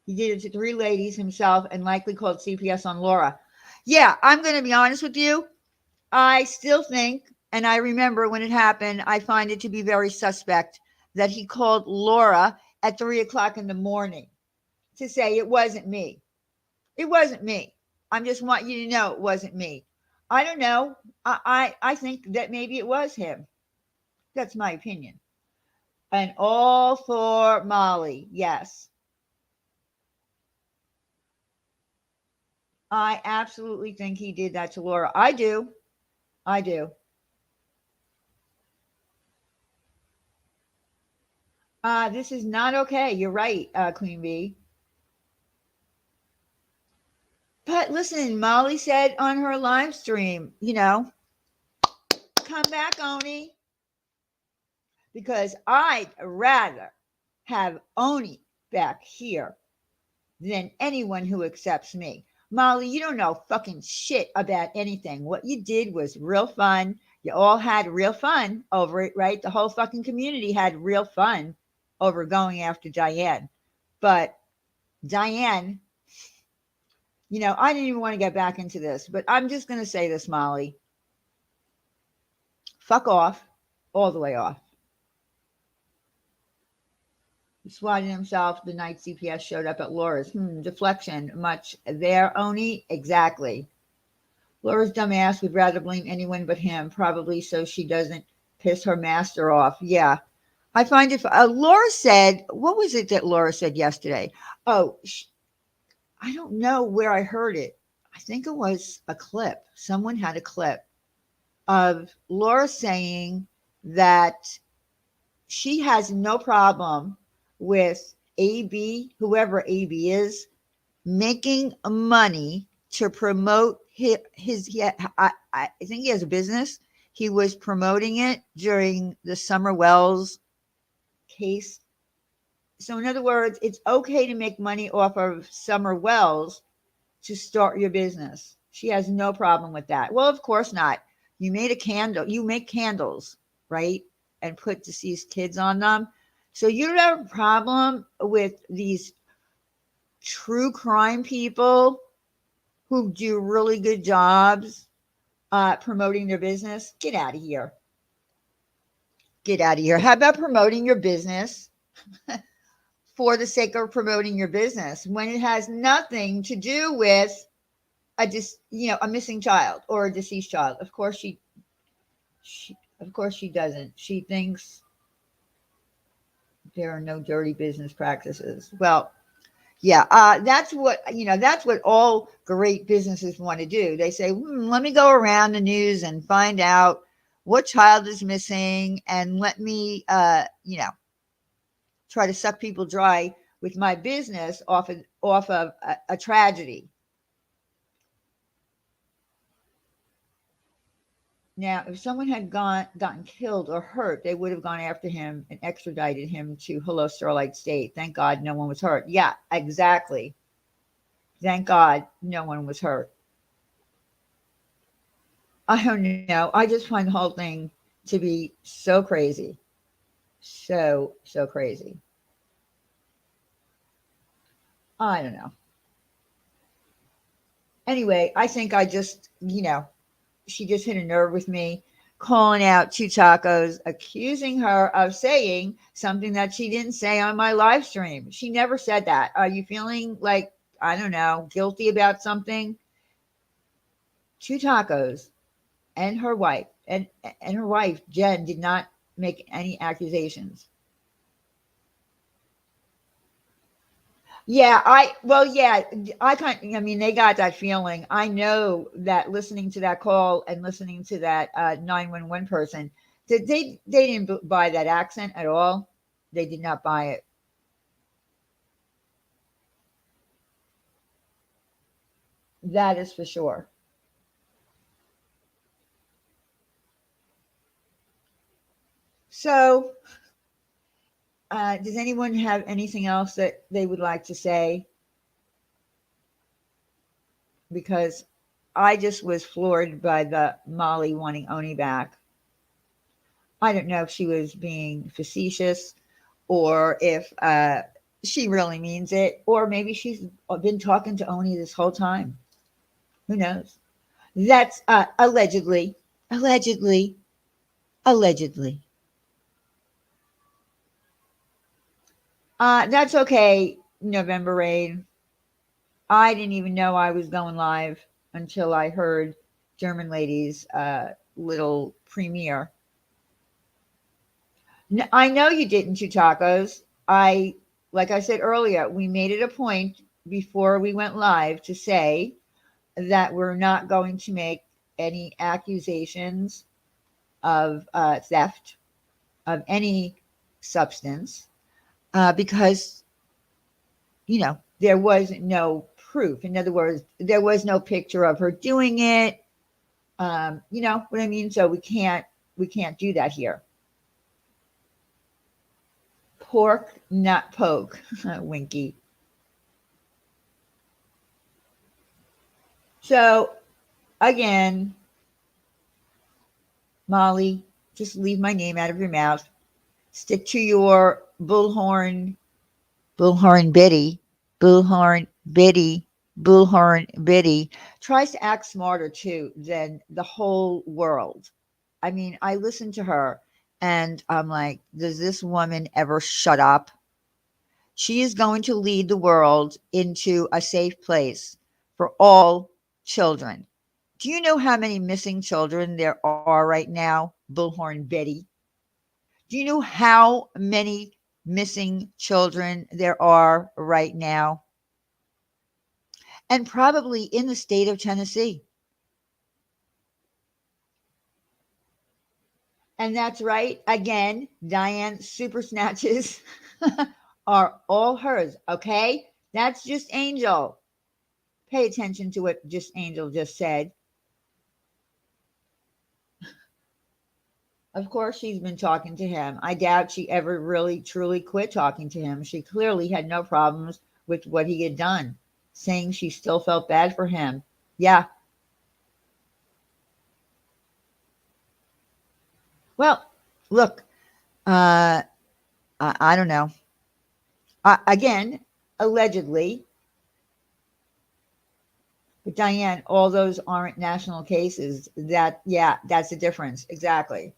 He did it to 3 ladies himself and likely called CPS on Laura. Yeah, I'm going to be honest with you. I still think, and I remember when it happened, I find it to be very suspect that he called Laura at 3 o'clock in the morning to say it wasn't me. It wasn't me. I just want you to know it wasn't me. I don't know. I think that maybe it was him. That's my opinion. And all for Molly. Yes. I absolutely think he did that to Laura. I do. I do. This is not okay. You're right, Queen Bee. But listen, Molly said on her live stream, come back, Oney, because I'd rather have Oney back here than anyone who accepts me. Molly, you don't know fucking shit about anything. What you did was real fun. You all had real fun over it, right? The whole fucking community had real fun over going after Diane. But Diane, I didn't even want to get back into this, but I'm just going to say this, Molly. Fuck off, all the way off. He swatted himself the night CPS showed up at Laura's. Deflection. Much there, Oney? Exactly. Laura's dumbass would rather blame anyone but him, probably so she doesn't piss her master off. Yeah. I find it. Laura said, what was it that Laura said yesterday? Oh, I don't know where I heard it. I think it was a clip. Someone had a clip of Laura saying that she has no problem with AB, whoever AB is, making money to promote I think he has a business. He was promoting it during the Summer Wells case. So in other words, it's okay to make money off of Summer Wells to start your business. She has no problem with that. Well, of course not. You make candles, right? And put deceased kids on them. So you don't have a problem with these true crime people who do really good jobs promoting their business. Get out of here. Get out of here. How about promoting your business for the sake of promoting your business when it has nothing to do with a missing child or a deceased child? Of course she doesn't. She thinks there are no dirty business practices. Well, yeah, that's what all great businesses want to do. They say, let me go around the news and find out what child is missing, and let me, try to suck people dry with my business off of a tragedy. Now, if someone had gotten killed or hurt, they would have gone after him and extradited him to Hello Starlight State. Thank God no one was hurt. Yeah, exactly. Thank God no one was hurt. I don't know. I just find the whole thing to be so crazy. So crazy. I don't know. Anyway, I think I just, she just hit a nerve with me, calling out Two Tacos, accusing her of saying something that she didn't say on my live stream. She never said that. Are you feeling like, I don't know, guilty about something? Two Tacos and her wife and her wife, Jen, did not make any accusations. Yeah, they got that feeling. I know that listening to that call and listening to that 911 person, that they didn't buy that accent at all. They did not buy it. That is for sure. So, does anyone have anything else that they would like to say? Because I just was floored by the Molly wanting Oney back. I don't know if she was being facetious or if she really means it, or maybe she's been talking to Oney this whole time. Who knows? That's allegedly, allegedly, allegedly. That's okay, November Rain. I didn't even know I was going live until I heard German Lady's little premiere. I know you didn't, you tacos. Like I said earlier, we made it a point before we went live to say that we're not going to make any accusations of theft of any substance because, there was no proof. In other words, there was no picture of her doing it. You know what I mean? So we can't do that here. Pork, not poke, Winky. So again, Molly, just leave my name out of your mouth. Stick to your bullhorn Betty, bullhorn Betty, bullhorn Betty. Tries to act smarter too than the whole world. I mean, I listen to her and I'm like, does this woman ever shut up? She is going to lead the world into a safe place for all children. Do you know how many missing children there are right now, Bullhorn Betty? Do you know how many missing children there are right now? And probably in the state of Tennessee. And that's right. Again, Diane super snatches are all hers. Okay. That's just Angel. Pay attention to what just Angel just said. Of course, she's been talking to him. I doubt she ever really truly quit talking to him. She clearly had no problems with what he had done, saying she still felt bad for him. Yeah. Well, look, I don't know. Again, allegedly, but Diane, all those aren't national cases. That's the difference. Exactly.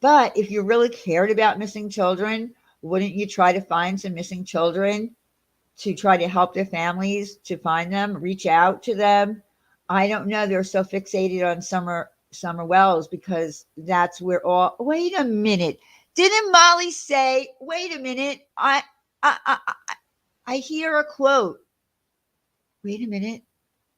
But if you really cared about missing children, wouldn't you try to find some missing children to try to help their families to find them, reach out to them? I don't know. They're so fixated on Summer Wells because that's where all. Wait a minute. Didn't Molly say? Wait a minute. I hear a quote. Wait a minute.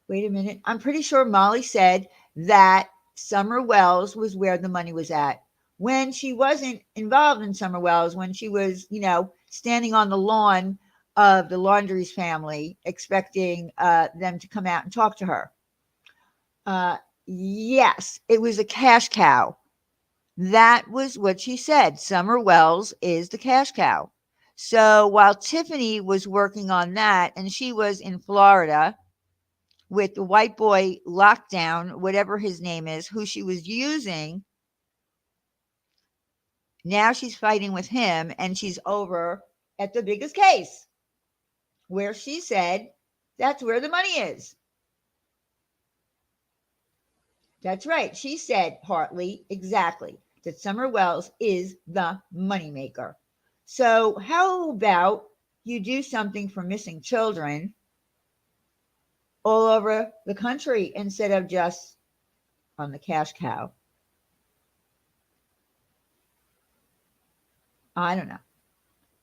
Wait a minute. I'm pretty sure Molly said that Summer Wells was where the money was at when she wasn't involved in Summer Wells, when she was, standing on the lawn of the Laundrie's family, expecting them to come out and talk to her. Yes, it was a cash cow. That was what she said. Summer Wells is the cash cow. So while Tiffany was working on that and she was in Florida with the white boy lockdown, whatever his name is, who she was using, now she's fighting with him and she's over at the biggest case where she said that's where the money is. That's right. She said, Hartley, exactly, that Summer Wells is the moneymaker. So, how about you do something for missing children all over the country instead of just on the cash cow? I don't know.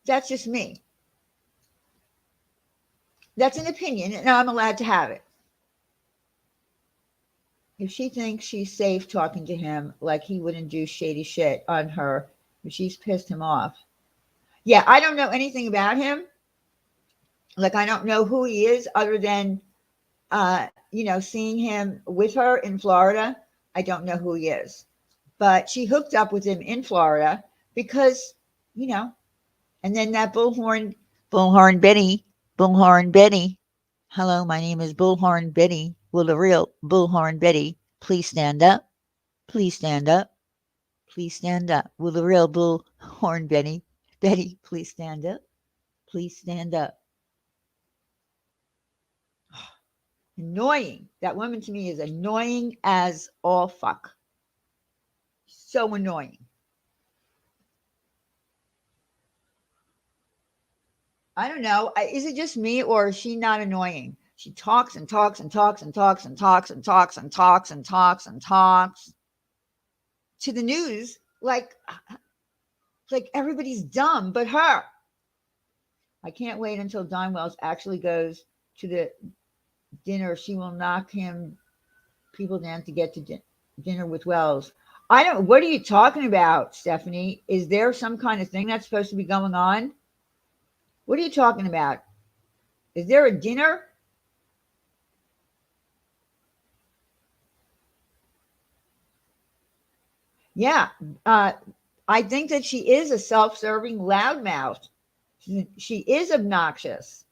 That's just me. That's an opinion, and I'm allowed to have it. If she thinks she's safe talking to him like he wouldn't do shady shit on her, if she's pissed him off. Yeah, I don't know anything about him. Like, I don't know who he is other than, seeing him with her in Florida. I don't know who he is. But she hooked up with him in Florida because, and then that Bullhorn Betty. Hello, my name is Bullhorn Betty. Will the real Bullhorn Betty please stand up? Please stand up. Please stand up. Will the real Bullhorn Betty please stand up? Please stand up. Annoying. That woman to me is annoying as all fuck. So annoying. I don't know. Is it just me or is she not annoying? She talks and talks and talks and talks and talks and talks and talks and talks and talks to the news like everybody's dumb but her. I can't wait until Don Wells actually goes to the dinner. She will knock people down to get to dinner with Wells. What are you talking about, Stephanie? Is there some kind of thing that's supposed to be going on? What are you talking about? Is there a dinner? Yeah. I think that she is a self-serving loudmouth. She is obnoxious.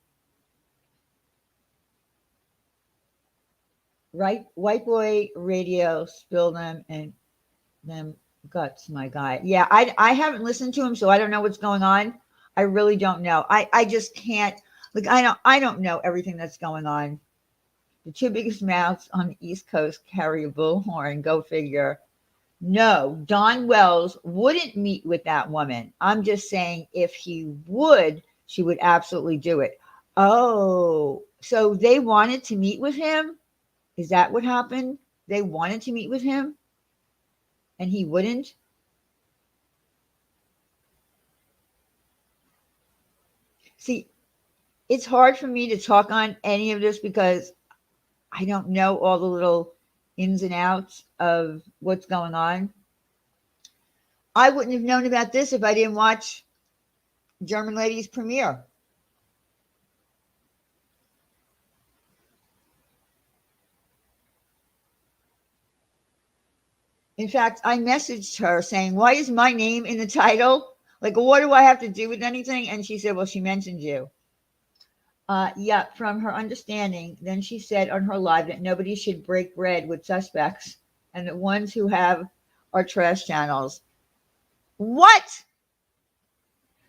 Right? White boy radio spilled them guts, my guy. Yeah, I haven't listened to him, so I don't know what's going on. I really don't know. I just can't. Like, I don't know everything that's going on. The two biggest mouths on the East Coast carry a bullhorn. Go figure. No, Don Wells wouldn't meet with that woman. I'm just saying if he would, she would absolutely do it. Oh, so they wanted to meet with him? Is that what happened? They wanted to meet with him and he wouldn't? See, it's hard for me to talk on any of this because I don't know all the little ins and outs of what's going on. I wouldn't have known about this if I didn't watch German Lady's premiere. In fact, I messaged her saying, why is my name in the title? Like, what do I have to do with anything? And she said, well, she mentioned you. Yeah, from her understanding, then she said on her live that nobody should break bread with suspects and the ones who have are trash channels. What?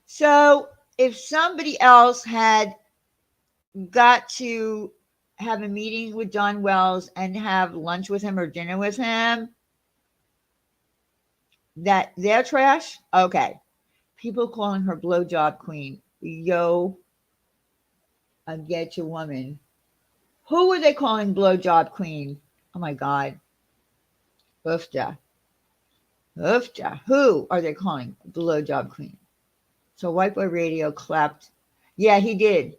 So if somebody else had got to have a meeting with Don Wells and have lunch with him or dinner with him, that they're trash? Okay. People calling her blowjob queen. Yo, I get your woman. Who were they calling blowjob queen? Oh my God. Oofta. Oofta. Who are they calling blowjob queen? So White Boy Radio clapped. Yeah, he did.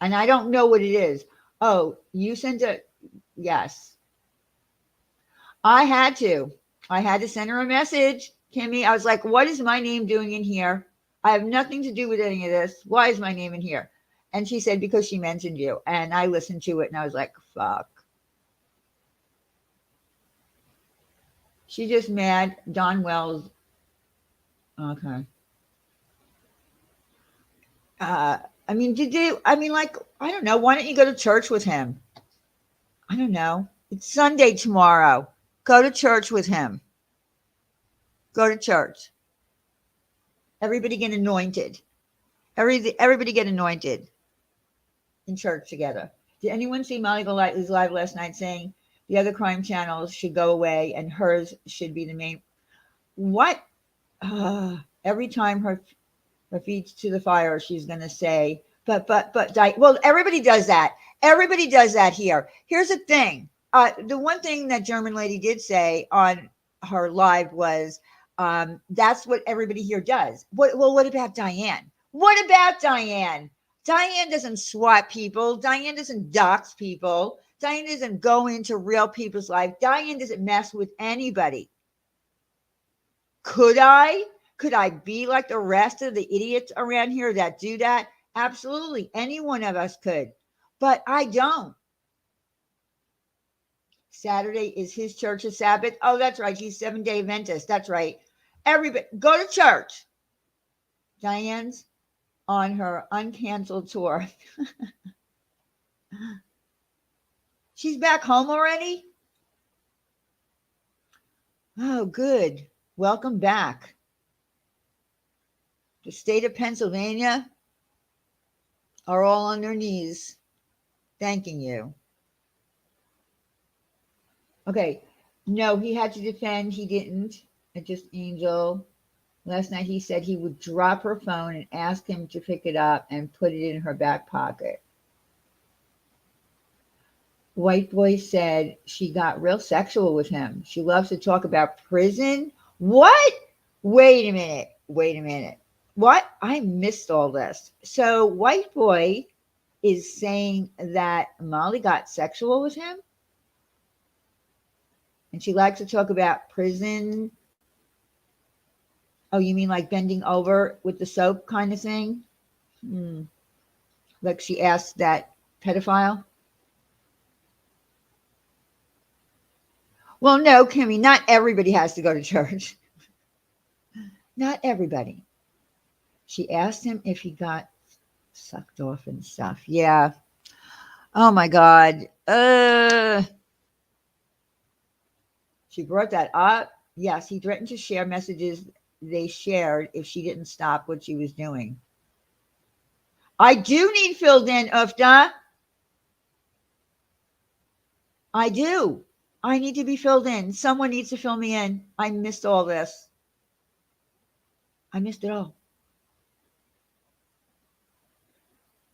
And I don't know what it is. Oh, you sent it? Yes. I had to send her a message, Kimmy. I was like, what is my name doing in here? I have nothing to do with any of this. Why is my name in here? And she said, because she mentioned you. And I listened to it and I was like, fuck. She just mad. Don Wells. Okay. I mean, like, I don't know. Why don't you go to church with him? I don't know. It's Sunday tomorrow. Go to church with him. Go to church. Everybody get anointed. Everybody get anointed in church together. Did anyone see Molly Golightly's live last night saying the other crime channels should go away and hers should be the main? What? Every time her feet's to the fire, she's going to say, but, well, everybody does that. Everybody does that here. Here's the thing. The one thing that German Lady did say on her live was, that's what everybody here does. What about Diane? What about Diane? Diane doesn't swat people. Diane doesn't dox people. Diane doesn't go into real people's life. Diane doesn't mess with anybody. Could I? Could I be like the rest of the idiots around here that do that? Absolutely. Any one of us could. But I don't. Saturday is his church's Sabbath. Oh, that's right. He's Seventh-day Adventist. That's right. Everybody, go to church. Diane's on her uncanceled tour. She's back home already? Oh, good. Welcome back. The state of Pennsylvania. are all on their knees thanking you. Okay. No, he had to defend. He didn't. It just Angel. Last night he said he would drop her phone and ask him to pick it up and put it in her back pocket. White boy said she got real sexual with him. She loves to talk about prison. What? Wait a minute. Wait a minute. What? I missed all this. So, white boy is saying that Molly got sexual with him and she likes to talk about prison. Oh, you mean like bending over with the soap kind of thing? Hmm. Like she asked that pedophile? Well, no, Kimmy, not everybody has to go to church. Not everybody. She asked him if he got sucked off and stuff. Yeah. Oh my God. She brought that up. Yes, he threatened to share messages they shared if she didn't stop what she was doing. I do need filled in, Ufta. I do. I need to be filled in. Someone needs to fill me in. I missed all this. I missed it all.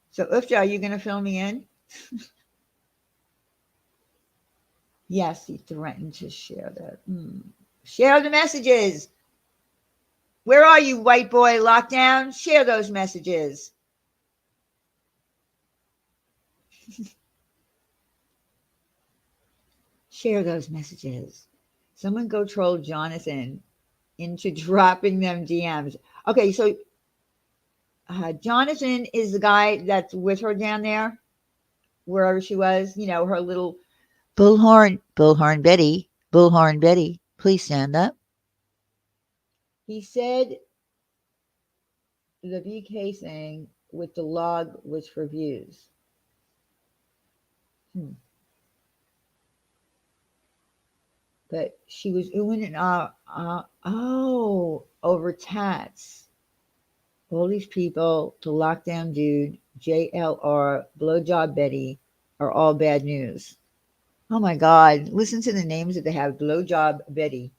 So, Ufta, are you going to fill me in? Yes, he threatened to share that. Share the messages. Where are you, white boy? Lockdown? Share those messages. Share those messages. Someone go troll Jonathan into dropping them DMs. Okay, so Jonathan is the guy that's with her down there, wherever she was, her little Bullhorn Betty, please stand up. He said the BK thing with the log was for views. But she was oohing and over tats. All these people to lockdown dude, JLR, blowjob Betty are all bad news. Oh my God. Listen to the names that they have. Blowjob Betty.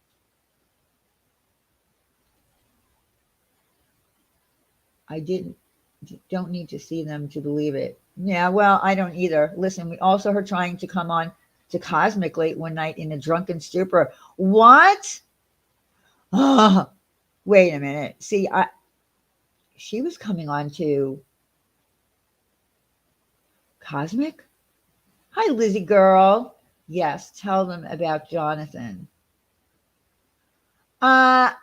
Don't need to see them to believe it. Yeah, well, I don't either. Listen, we also heard trying to come on to Cosmic late one night in a drunken stupor. What? Oh, wait a minute. See, she was coming on to Cosmic? Hi, Lizzie girl. Yes, tell them about Jonathan.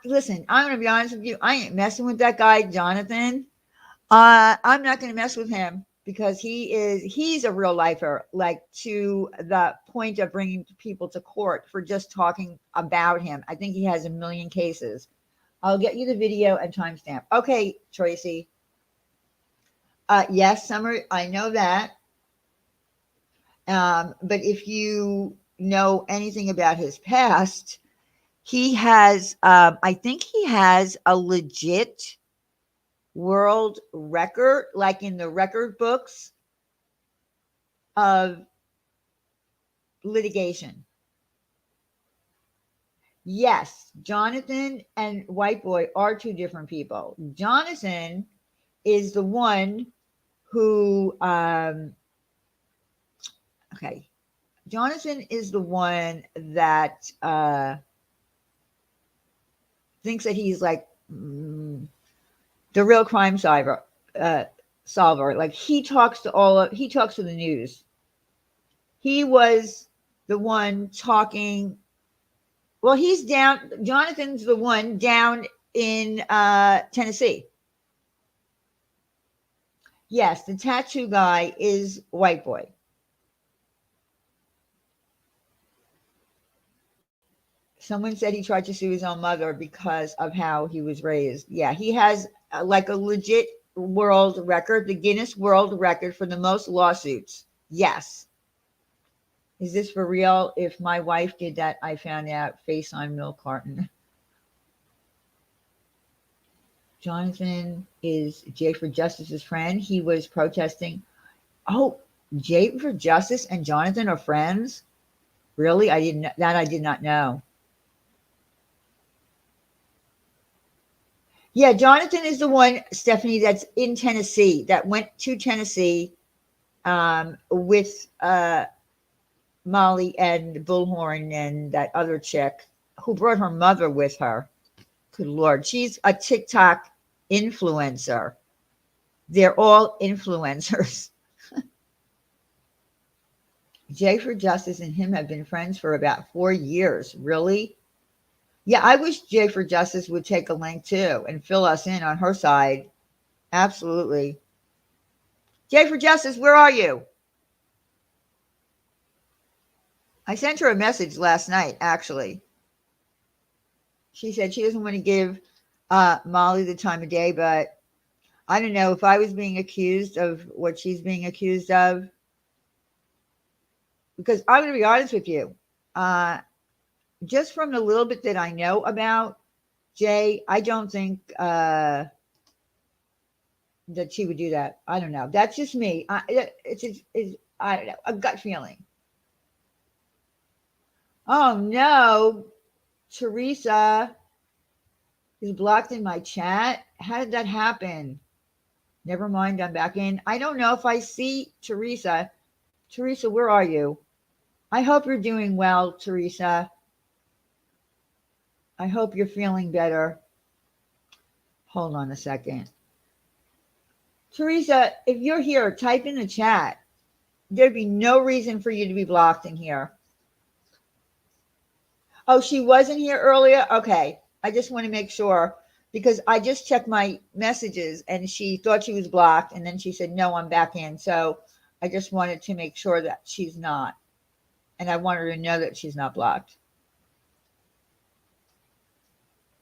Listen, I'm gonna be honest with you. I ain't messing with that guy, Jonathan. I'm not gonna mess with him because he's a real lifer, like to the point of bringing people to court for just talking about him. I think he has a million cases. I'll get you the video and timestamp. Okay, Tracy. Yes, Summer, I know that. But if you know anything about his past, he has, I think he has a legit world record, like in the record books of litigation. Yes, Jonathan and White Boy are two different people. Jonathan is the one who, okay, Jonathan is the one that thinks that he's like the real crime solver. Like he talks to the news. He was the one talking. Well, he's down. Jonathan's the one down in Tennessee. Yes, the tattoo guy is White Boy. Someone said he tried to sue his own mother because of how he was raised. Yeah, he has like a legit world record, the Guinness World Record for the most lawsuits. Yes. Is this for real? If my wife did that, I found out face on milk carton. Jonathan is Jay for Justice's friend. He was protesting. Oh, Jay for Justice and Jonathan are friends? Really? I did not know. Yeah, Jonathan is the one, Stephanie, that's in Tennessee, that went to Tennessee with Molly and Bullhorn and that other chick who brought her mother with her. Good Lord. She's a TikTok influencer. They're all influencers. Jay for Justice and him have been friends for about 4 years. Really? Yeah, I wish Jay for Justice would take a link too and fill us in on her side. Absolutely. Jay for Justice, where are you? I sent her a message last night, actually. She said she doesn't want to give Molly the time of day, but I don't know if I was being accused of what she's being accused of. Because I'm going to be honest with you. Just from the little bit that I know about Jay, I don't think that she would do that. I don't know. That's just me. It's I don't know, a gut feeling. Oh no, Teresa is blocked in my chat. How did that happen? Never mind, I'm back in. I don't know if I see Teresa. Teresa, where are you? I hope you're doing well, Teresa. I hope you're feeling better. Hold on a second. Teresa, if you're here, type in the chat. There'd be no reason for you to be blocked in here. Oh, she wasn't here earlier? Okay. I just want to make sure because I just checked my messages and she thought she was blocked and then she said, no, I'm back in. So I just wanted to make sure that she's not. And I want her to know that she's not blocked.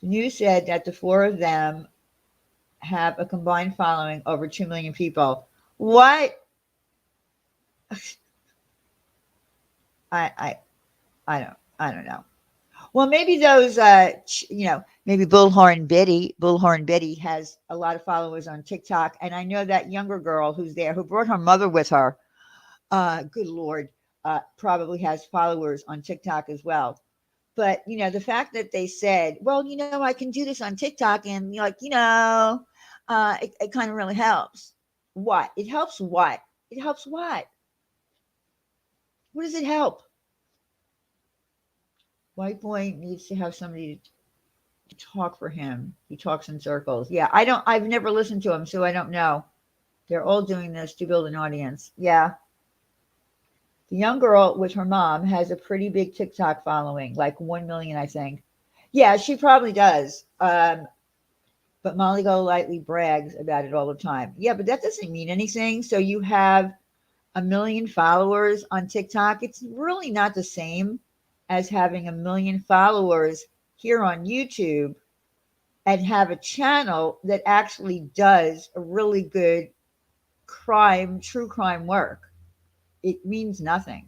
The news said that the four of them have a combined following over 2 million people. What? I don't know. Well, maybe those, maybe Bullhorn Betty has a lot of followers on TikTok. And I know that younger girl who's there who brought her mother with her, good Lord, probably has followers on TikTok as well. But, the fact that they said, well, I can do this on TikTok and it kind of really helps. What? It helps what? It helps what? What does it help? White boy needs to have somebody to talk for him. He talks in circles. Yeah, I've never listened to him, so I don't know. They're all doing this to build an audience. Yeah. The young girl with her mom has a pretty big TikTok following, like 1 million, I think. Yeah, she probably does. But Molly Golightly brags about it all the time. Yeah, but that doesn't mean anything. So you have 1 million followers on TikTok. It's really not the same as having 1 million followers here on YouTube and have a channel that actually does a really good true crime work. It means nothing.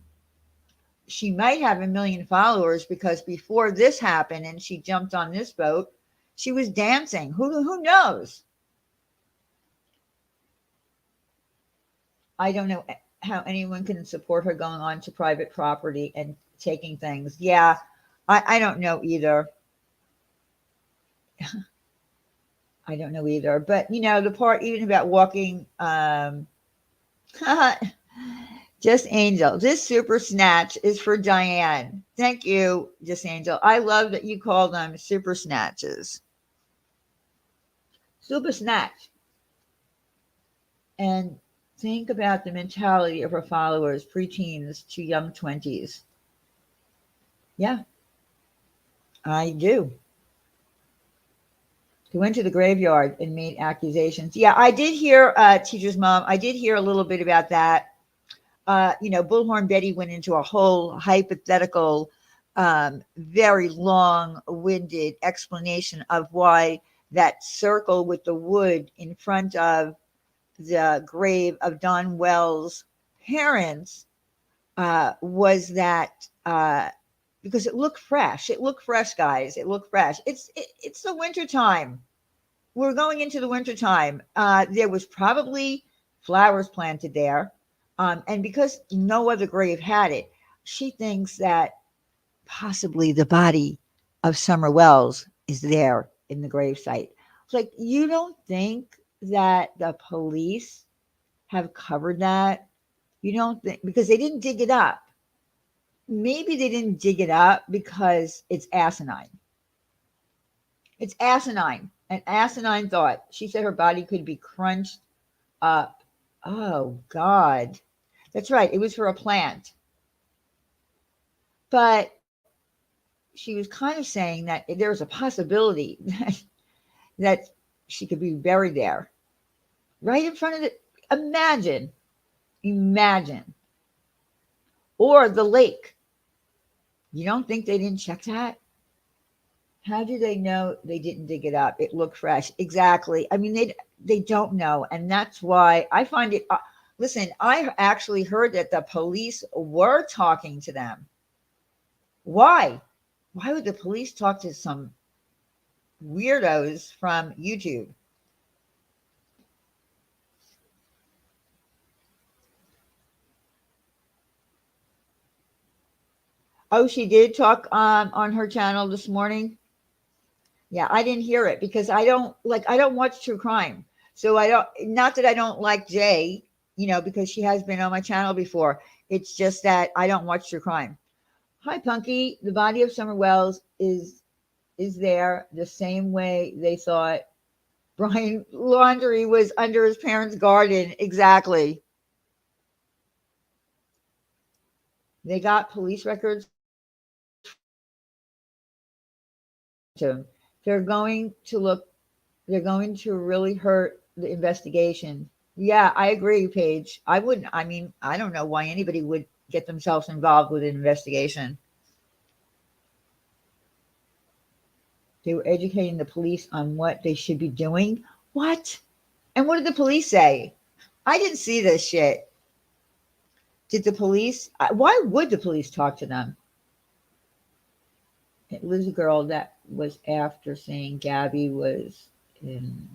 She might have 1 million followers because before this happened and she jumped on this boat, she was dancing. Who knows? I don't know how anyone can support her going on to private property and taking things. Yeah, I don't know either. I don't know either. But, the part even about walking, Just Angel, this super snatch is for Diane. Thank you, Just Angel. I love that you call them super snatches. Super snatch. And think about the mentality of her followers, preteens to young 20s. Yeah, I do. He went to the graveyard and made accusations. Yeah, I did hear, teacher's mom, I did hear a little bit about that. Bullhorn Betty went into a whole hypothetical, very long-winded explanation of why that circle with the wood in front of the grave of Don Wells' parents was that because it looked fresh. It looked fresh, guys. It looked fresh. It's the winter time. we're going into the winter time. There was probably flowers planted there. And because no other grave had it, she thinks that possibly the body of Summer Wells is there in the gravesite. It's like, you don't think that the police have covered that? You don't think, because they didn't dig it up. Maybe they didn't dig it up because it's asinine. It's asinine. An asinine thought. She said her body could be crunched up. Oh, God. That's right. It was for a plant. But she was kind of saying that there's a possibility that she could be buried there, right in front of the. Imagine, or the lake. You don't think they didn't check that? How do they know they didn't dig it up? It looked fresh. Exactly. I mean, they don't know, and that's why I find it. Listen, I actually heard that the police were talking to them. Why? Why would the police talk to some weirdos from YouTube? Oh, she did talk on her channel this morning. Yeah, I didn't hear it because I don't watch true crime. So I don't, not that I don't like Jay, because she has been on my channel before. It's just that I don't watch true crime. Hi, Punky. The body of Summer Wells is there the same way they thought Brian Laundrie was under his parents' garden. Exactly. They got police records to him. They're going to look, they're going to really hurt the investigation. Yeah, I agree, Paige. I wouldn't, I mean, I don't know why anybody would get themselves involved with an investigation. They were educating the police on what they should be doing. What? And what did the police say? I didn't see this shit. Did the police? Why would the police talk to them? It was a girl that was after saying Gabby was in.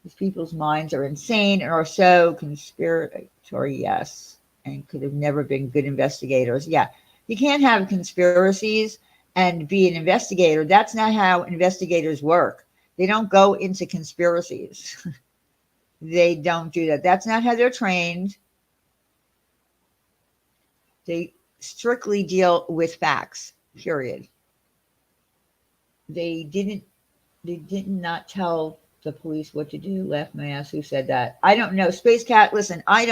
These people's minds are insane and are so conspiratory, yes, and could have never been good investigators. Yeah, you can't have conspiracies and be an investigator. That's not how investigators work. They don't go into conspiracies. They don't do that. That's not how they're trained. They strictly deal with facts, period. They did not tell the police what to do. Left my ass. Who said that? I don't know. Space Cat, listen, I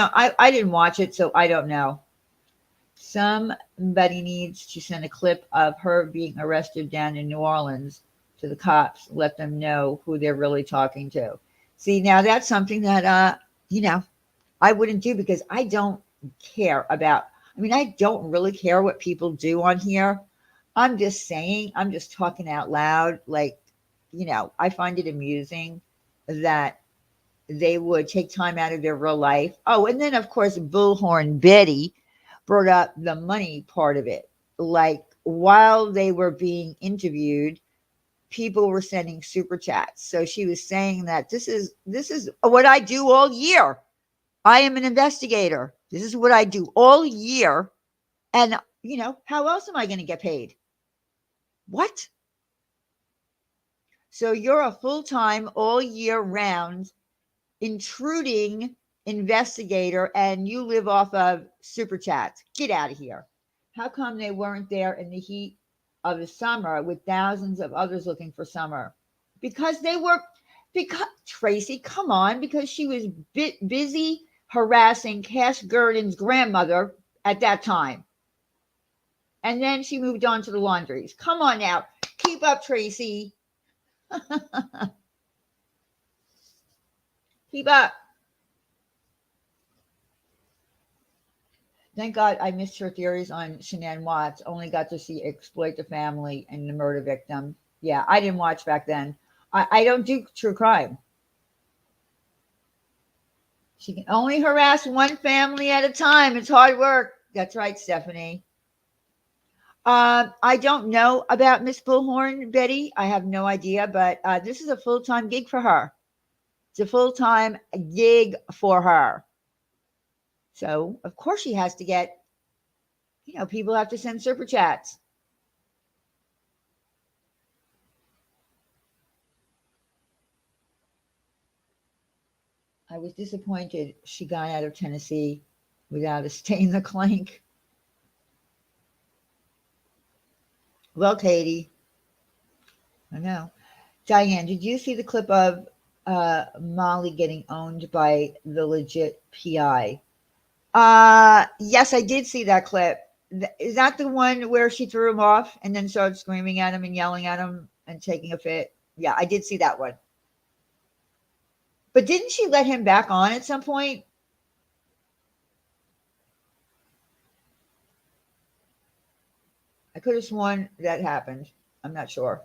didn't watch it, so I don't know. Somebody needs to send a clip of her being arrested down in New Orleans to the cops. Let them know who they're really talking to. See, now that's something that I wouldn't do because I don't care about. I mean, I don't really care what people do on here. I'm just saying, I'm just talking out loud. Like, I find it amusing that they would take time out of their real life. Oh, and then of course, Bullhorn Betty brought up the money part of it. Like while they were being interviewed, people were sending super chats. So she was saying that this is what I do all year. I am an investigator. This is what I do all year. And how else am I going to get paid? What? So you're a full-time, all year round, intruding investigator, and you live off of super chats. Get out of here. How come they weren't there in the heat of the summer with thousands of others looking for Summer? Because Tracy, come on, because she was busy harassing Cash Gurdon's grandmother at that time. And then she moved on to the laundries. Come on now. Keep up, Tracy. Keep up. Thank God I missed her theories on Shanann Watts. Only got to see exploit the family and the murder victim. Yeah, I didn't watch back then. I don't do true crime. She can only harass one family at a time. It's hard work. That's right, Stephanie. I don't know about Miss Bullhorn, Betty. I have no idea, but this is a full-time gig for her. It's a full-time gig for her. So, of course, she has to get, people have to send super chats. I was disappointed she got out of Tennessee without a stain in the clank. Well, Katie, I know. Diane, did you see the clip of Molly getting owned by the legit PI? Yes, I did see that clip. Is that the one where she threw him off and then started screaming at him and yelling at him and taking a fit? Yeah, I did see that one. But didn't she let him back on at some point? I could have sworn that happened. I'm not sure.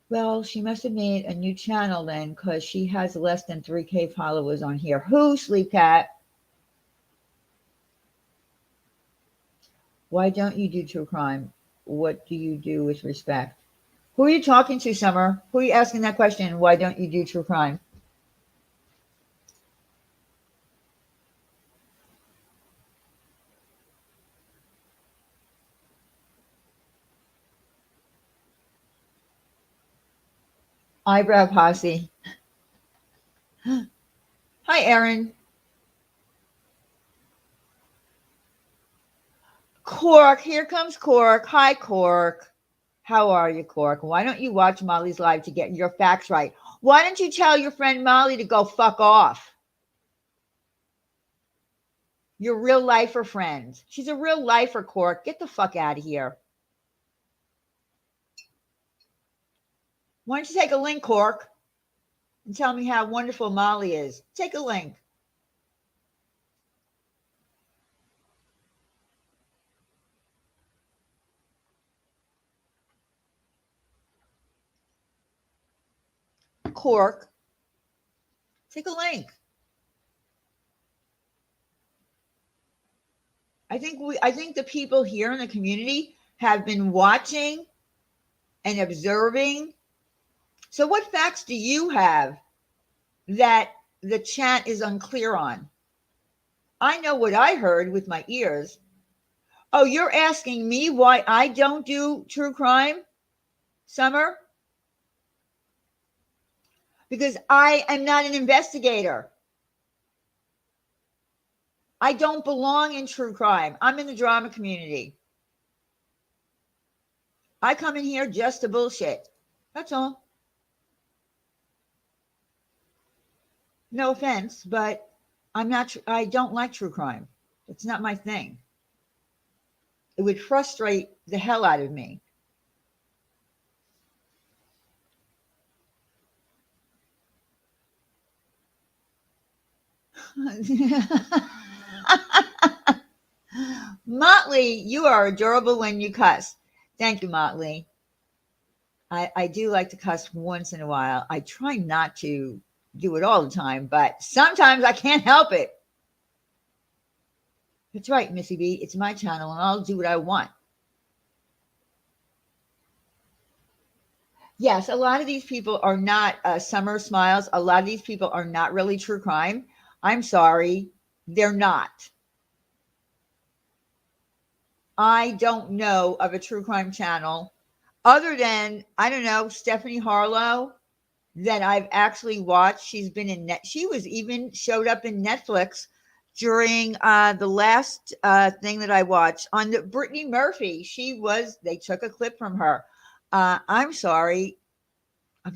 Well, she must have made a new channel then because she has less than 3K followers on here. Who, Sleep Cat? Why don't you do true crime? What do you do with respect? Who are you talking to, Summer? Who are you asking that question? Why don't you do true crime? Eyebrow posse. Hi, Erin. Cork, here comes Cork. Hi, Cork. How are you, Cork? Why don't you watch Molly's live to get your facts right? Why don't you tell your friend Molly to go fuck off? Your real lifer friend. She's a real lifer, Cork. Get the fuck out of here. Why don't you take a link, Cork, and tell me how wonderful Molly is? Take a link. Cork. Take a link. I think the people here in the community have been watching and observing. So what facts do you have that the chat is unclear on? I know what I heard with my ears. Oh, you're asking me why I don't do true crime, Summer? Because I am not an investigator. I don't belong in true crime. I'm in the drama community. I come in here just to bullshit. That's all. No offense, but I don't like true crime. It's not my thing. It would frustrate the hell out of me. Motley, you are adorable when you cuss. Thank you, Motley. I do like to cuss once in a while. I try not to do it all the time, but sometimes I can't help it. That's right, Missy B. It's my channel, and I'll do what I want. Yes, a lot of these people are not Summer Smiles. A lot of these people are not really true crime. I'm sorry, they're not. I don't know of a true crime channel other than, I don't know, Stephanie Harlow that I've actually watched. She was even showed up in Netflix during the last thing that I watched on the Brittany Murphy. They took a clip from her. I'm sorry. I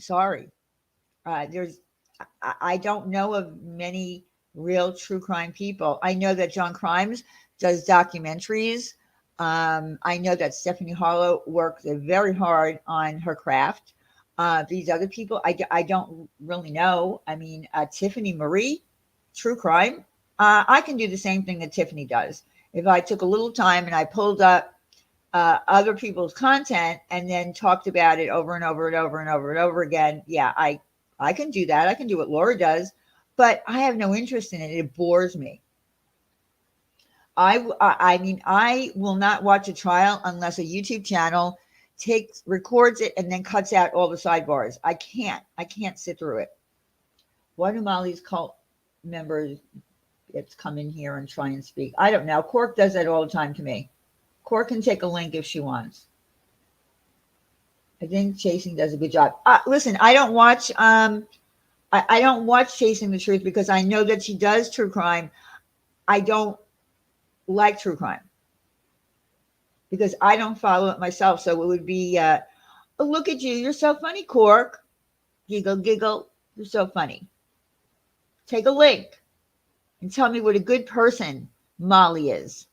don't know of many real true crime people. I know that John Crimes does documentaries. I know that Stephanie Harlow works very hard on her craft. These other people, I don't really know. I mean, Tiffany Marie, true crime. I can do the same thing that Tiffany does. If I took a little time and I pulled up other people's content and then talked about it over and over and over and over and over again, yeah, I can do that. I can do what Laura does, but I have no interest in it. It bores me. I mean, I will not watch a trial unless a YouTube channel records it and then cuts out all the sidebars. I can't sit through it. Why do Molly's cult members come in here and try and speak? I don't know. Cork does that all the time to me. Cork can take a link if she wants. I think Chasing does a good job. Listen, I don't watch I don't watch Chasing the Truth because I know that she does true crime. I don't like true crime because I don't follow it myself. So it would be, oh, look at you. You're so funny, Cork. Giggle, giggle. You're so funny. Take a link and tell me what a good person Molly is.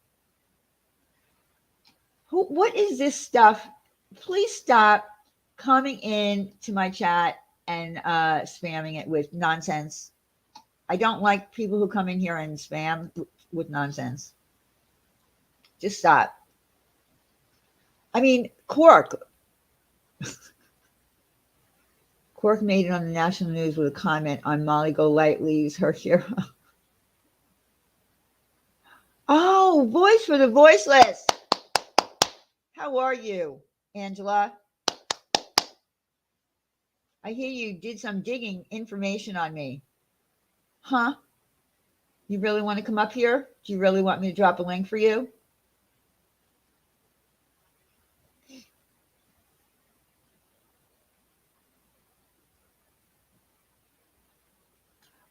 What is this stuff? Please stop coming in to my chat and spamming it with nonsense. I don't like people who come in here and spam with nonsense. Just stop. I mean, Cork made it on the national news with a comment on Molly Golightly's her hero. Oh, voice for the voiceless. How are you, Angela? I hear you did some digging information on me. Huh? You really want to come up here? Do you really want me to drop a link for you?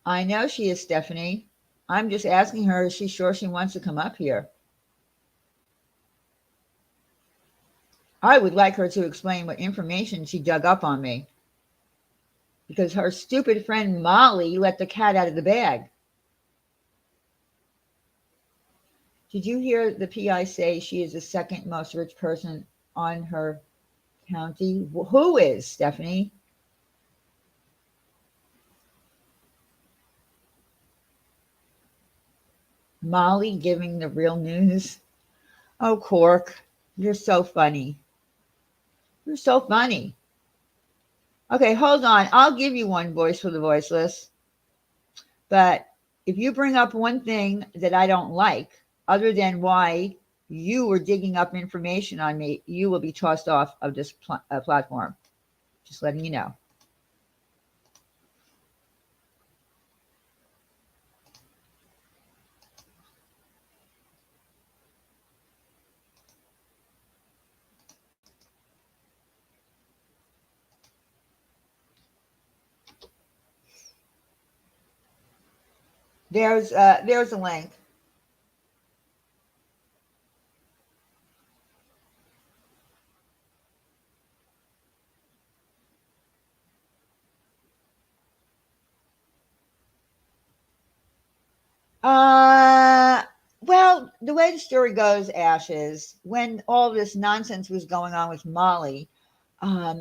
I know she is, Stephanie. I'm just asking her, is she sure she wants to come up here? I would like her to explain what information she dug up on me. Because her stupid friend Molly let the cat out of the bag. Did you hear the PI say she is the second most rich person on her county? Who is, Stephanie? Molly giving the real news. Oh, Cork, you're so funny. You're so funny. Okay, hold on. I'll give you one voice for the voiceless. But if you bring up one thing that I don't like, other than why you were digging up information on me, you will be tossed off of this platform. Just letting you know. There's a link. Well, the way the story goes, Ash, is when all this nonsense was going on with Molly,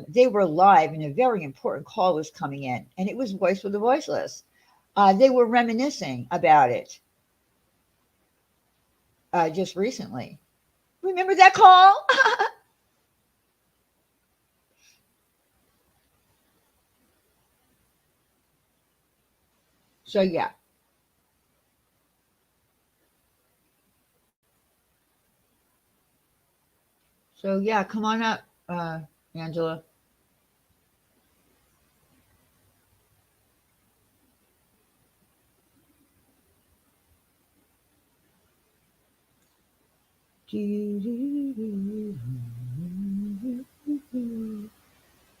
they were live and a very important call was coming in, and it was Voice for the Voiceless. They were reminiscing about it just recently. Remember that call? So, yeah. So, yeah, come on up, Angela.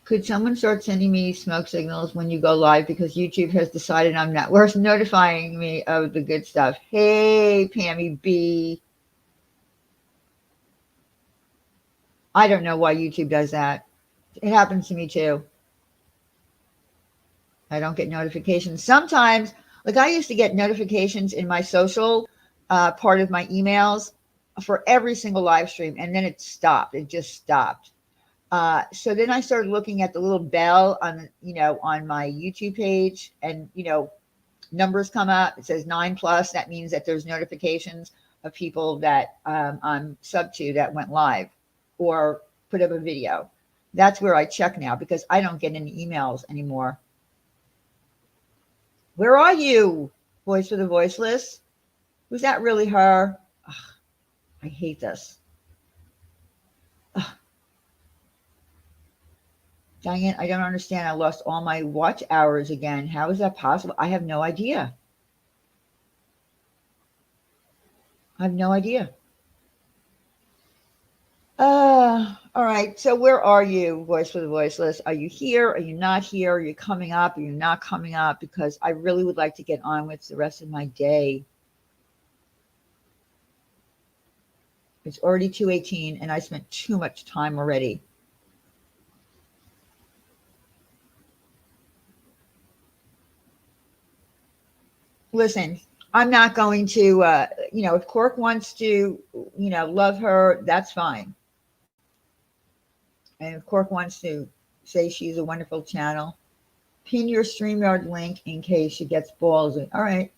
Could someone start sending me smoke signals when you go live because YouTube has decided I'm not worth notifying me of the good stuff? Hey, Pammy B. I don't know why YouTube does that. It happens to me too. I don't get notifications. Sometimes, like I used to get notifications in my social part of my emails for every single live stream, and then it stopped. It just stopped. So then I started looking at the little bell on my YouTube page, and numbers come up. It says 9+. That means that there's notifications of people that I'm sub to that went live or put up a video. That's where I check now because I don't get any emails anymore. Where are you? Voice for the Voiceless? Was that really her? Ugh. I hate this. Diane, I don't understand. I lost all my watch hours again. How is that possible? I have no idea. I have no idea. All right. So where are you, Voice for the Voiceless? Are you here? Are you not here? Are you coming up? Are you not coming up? Because I really would like to get on with the rest of my day. It's already 2:18 and I spent too much time already. Listen, I'm not going to, if Cork wants to, love her, that's fine. And if Cork wants to say she's a wonderful channel, pin your StreamYard link in case she gets ballsy. All right.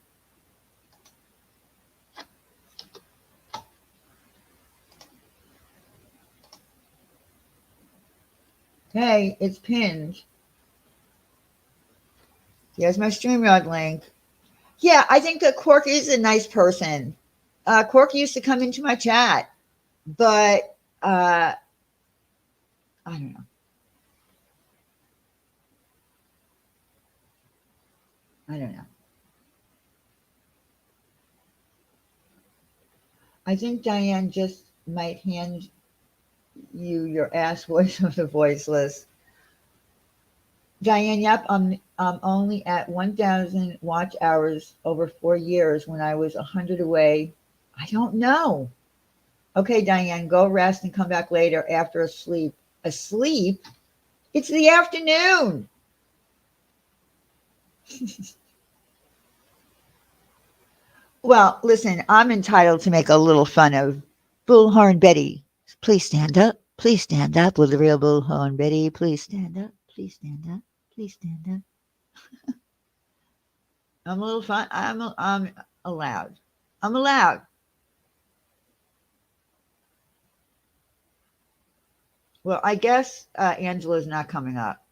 Okay, it's pinned. Here's my StreamYard link. Yeah, I think that Cork is a nice person. Cork used to come into my chat, but I don't know. I don't know. I think Diane just might hand you your ass Voice of the Voiceless. Diane, yep, I'm only at 1,000 watch hours over 4 years when I was 100 away. I don't know. Okay, Diane, go rest and come back later after a sleep. Asleep? It's the afternoon. Well, listen, I'm entitled to make a little fun of Bullhorn Betty. Please stand up. Please stand up. Will the real Bullhorn Betty please stand up? Please stand up. Please stand up. I'm a little fun. I'm allowed. I'm allowed. Well, I guess Angela's not coming up.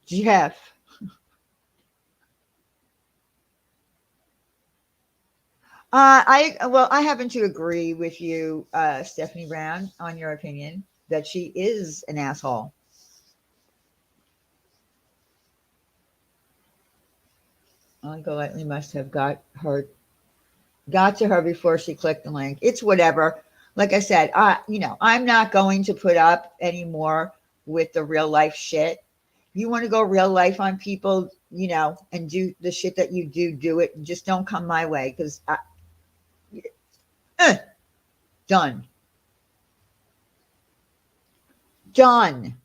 Jeff. I happen to agree with you, Stephanie Brown, on your opinion that she is an asshole. Uncle Lightly must have got to her before she clicked the link. It's whatever. Like I said, I'm not going to put up anymore with the real life shit. You want to go real life on people, and do the shit that you do it. Just don't come my way because done. Done.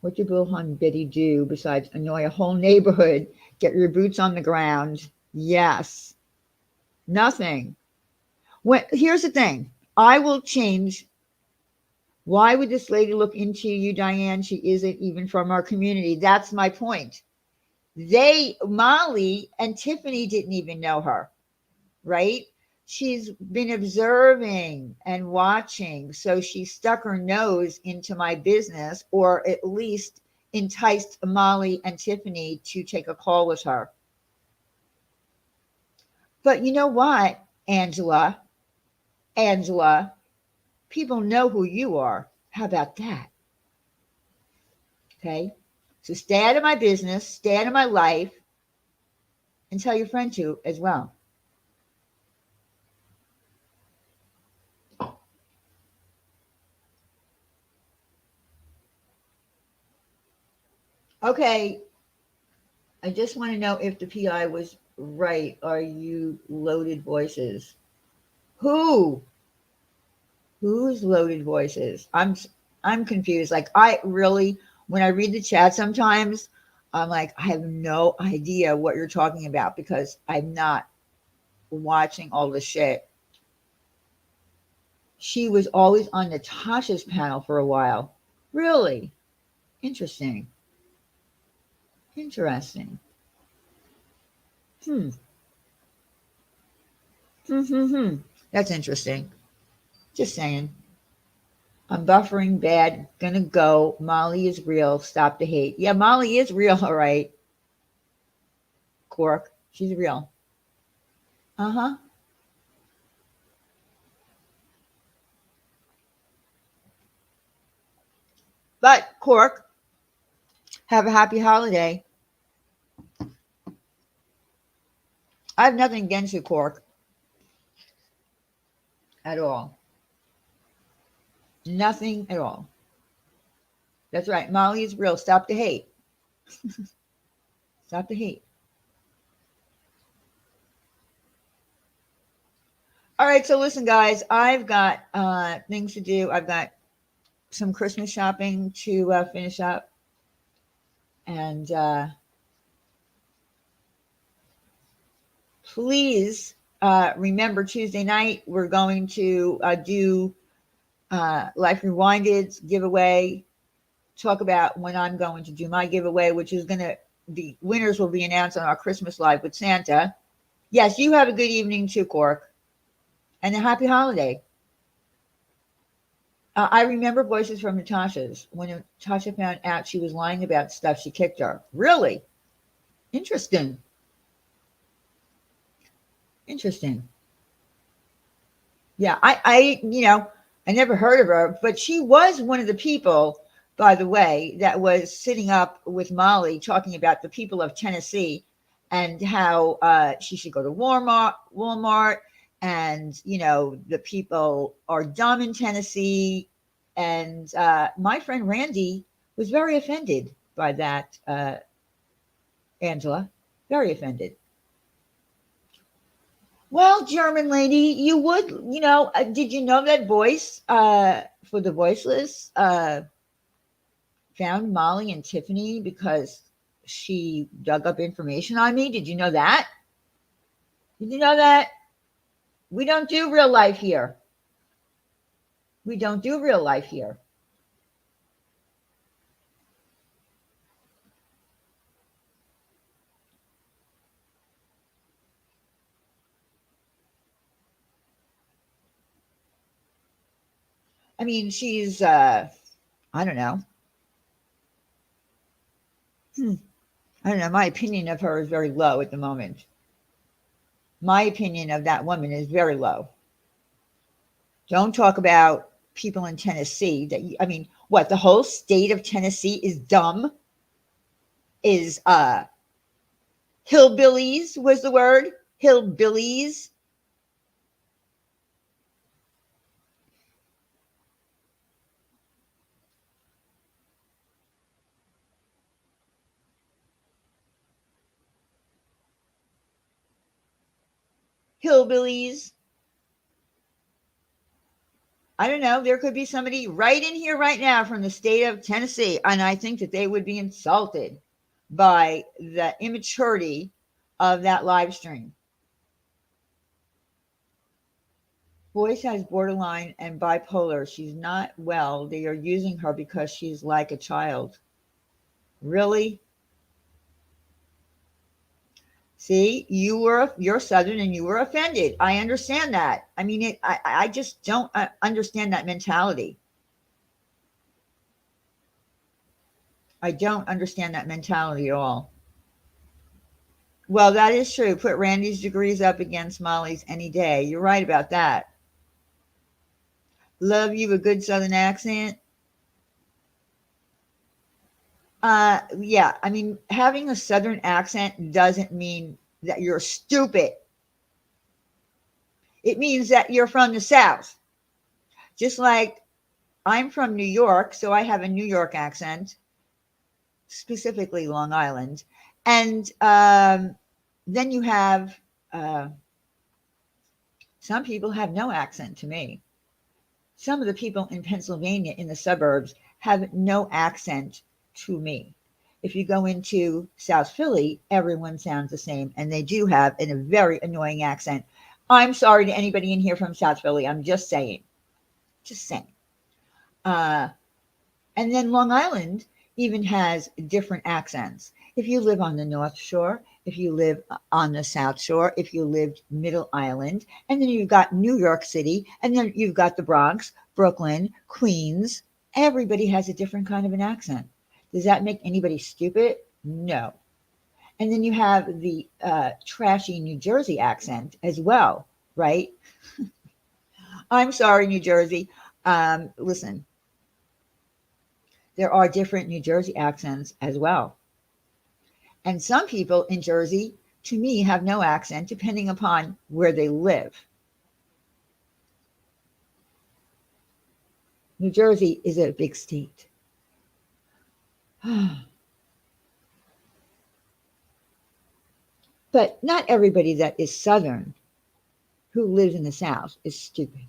What did Bullhorn Betty do besides annoy a whole neighborhood? Get your boots on the ground. Yes. Nothing. Here's the thing. I will change. Why would this lady look into you, Diane? She isn't even from our community. That's my point. Molly and Tiffany didn't even know her, right? She's been observing and watching. So she stuck her nose into my business, or at least enticed Molly and Tiffany to take a call with her. But you know what, Angela, people know who you are. How about that? Okay. So stay out of my business, stay out of my life, and tell your friend to as well. Okay. I just want to know if the PI was right. Are you loaded voices? Who? Who's loaded voices? I'm confused. Like when I read the chat sometimes, I'm like, I have no idea what you're talking about because I'm not watching all the shit. She was always on Natasha's panel for a while. Really? Interesting. Interesting. Hmm. Hmm. That's interesting. Just saying. I'm buffering bad. Gonna go. Molly is real. Stop the hate. Yeah, Molly is real. All right. Cork. She's real. Uh huh. But Cork, have a happy holiday. I have nothing against you, Cork, at all. Nothing at all. That's right. Molly is real. Stop the hate. Stop the hate. All right. So listen, guys, I've got things to do. I've got some Christmas shopping to finish up. And please remember Tuesday night, we're going to do Life Rewinded's giveaway. Talk about when I'm going to do my giveaway, which is going to the winners will be announced on our Christmas Live with Santa. Yes, you have a good evening too, Cork, and a happy holiday. I remember voices from Natasha's. When Natasha found out she was lying about stuff, she kicked her. Really? Interesting. Interesting. Yeah, I never heard of her, but she was one of the people, by the way, that was sitting up with Molly talking about the people of Tennessee and how she should go to Walmart, and the people are dumb in Tennessee. And my friend Randy was very offended by that, Angela, very offended. Well, German lady, did you know that voice for the voiceless found Molly and Tiffany because she dug up information on me? Did you know that? Did you know that? We don't do real life here. We don't do real life here. I mean, she's, I don't know. I don't know. My opinion of her is very low at the moment. My opinion of that woman is very low. Don't talk about people in Tennessee I mean, what, the whole state of Tennessee is dumb? Is hillbillies was the word? Hillbillies. Hillbillies. I don't know. There could be somebody right in here right now from the state of Tennessee, and I think that they would be insulted by the immaturity of that live stream. Voice has borderline and bipolar. She's not well. They are using her because she's like a child. Really? See, you're Southern and you were offended. I understand that. I mean, I just don't understand that mentality. I don't understand that mentality at all. Well, that is true. Put Randy's degrees up against Molly's any day. You're right about that. Love you a good Southern accent. Yeah. I mean, having a Southern accent doesn't mean that you're stupid. It means that you're from the South. Just like I'm from New York, so I have a New York accent, specifically Long Island. And then you have some people have no accent to me. Some of the people in Pennsylvania in the suburbs have no accent to me. If you go into South Philly, everyone sounds the same, and they do have a very annoying accent. I'm sorry to anybody in here from South Philly. I'm just saying. Just saying. And then Long Island even has different accents. If you live on the North Shore, if you live on the South Shore, if you lived Middle Island, and then you've got New York City, and then you've got the Bronx, Brooklyn, Queens. Everybody has a different kind of an accent. Does that make anybody stupid? No. And then you have the trashy New Jersey accent as well, right? I'm sorry, New Jersey. Listen, there are different New Jersey accents as well. And some people in Jersey, to me, have no accent depending upon where they live. New Jersey is a big state. But not everybody that is Southern who lives in the South is stupid.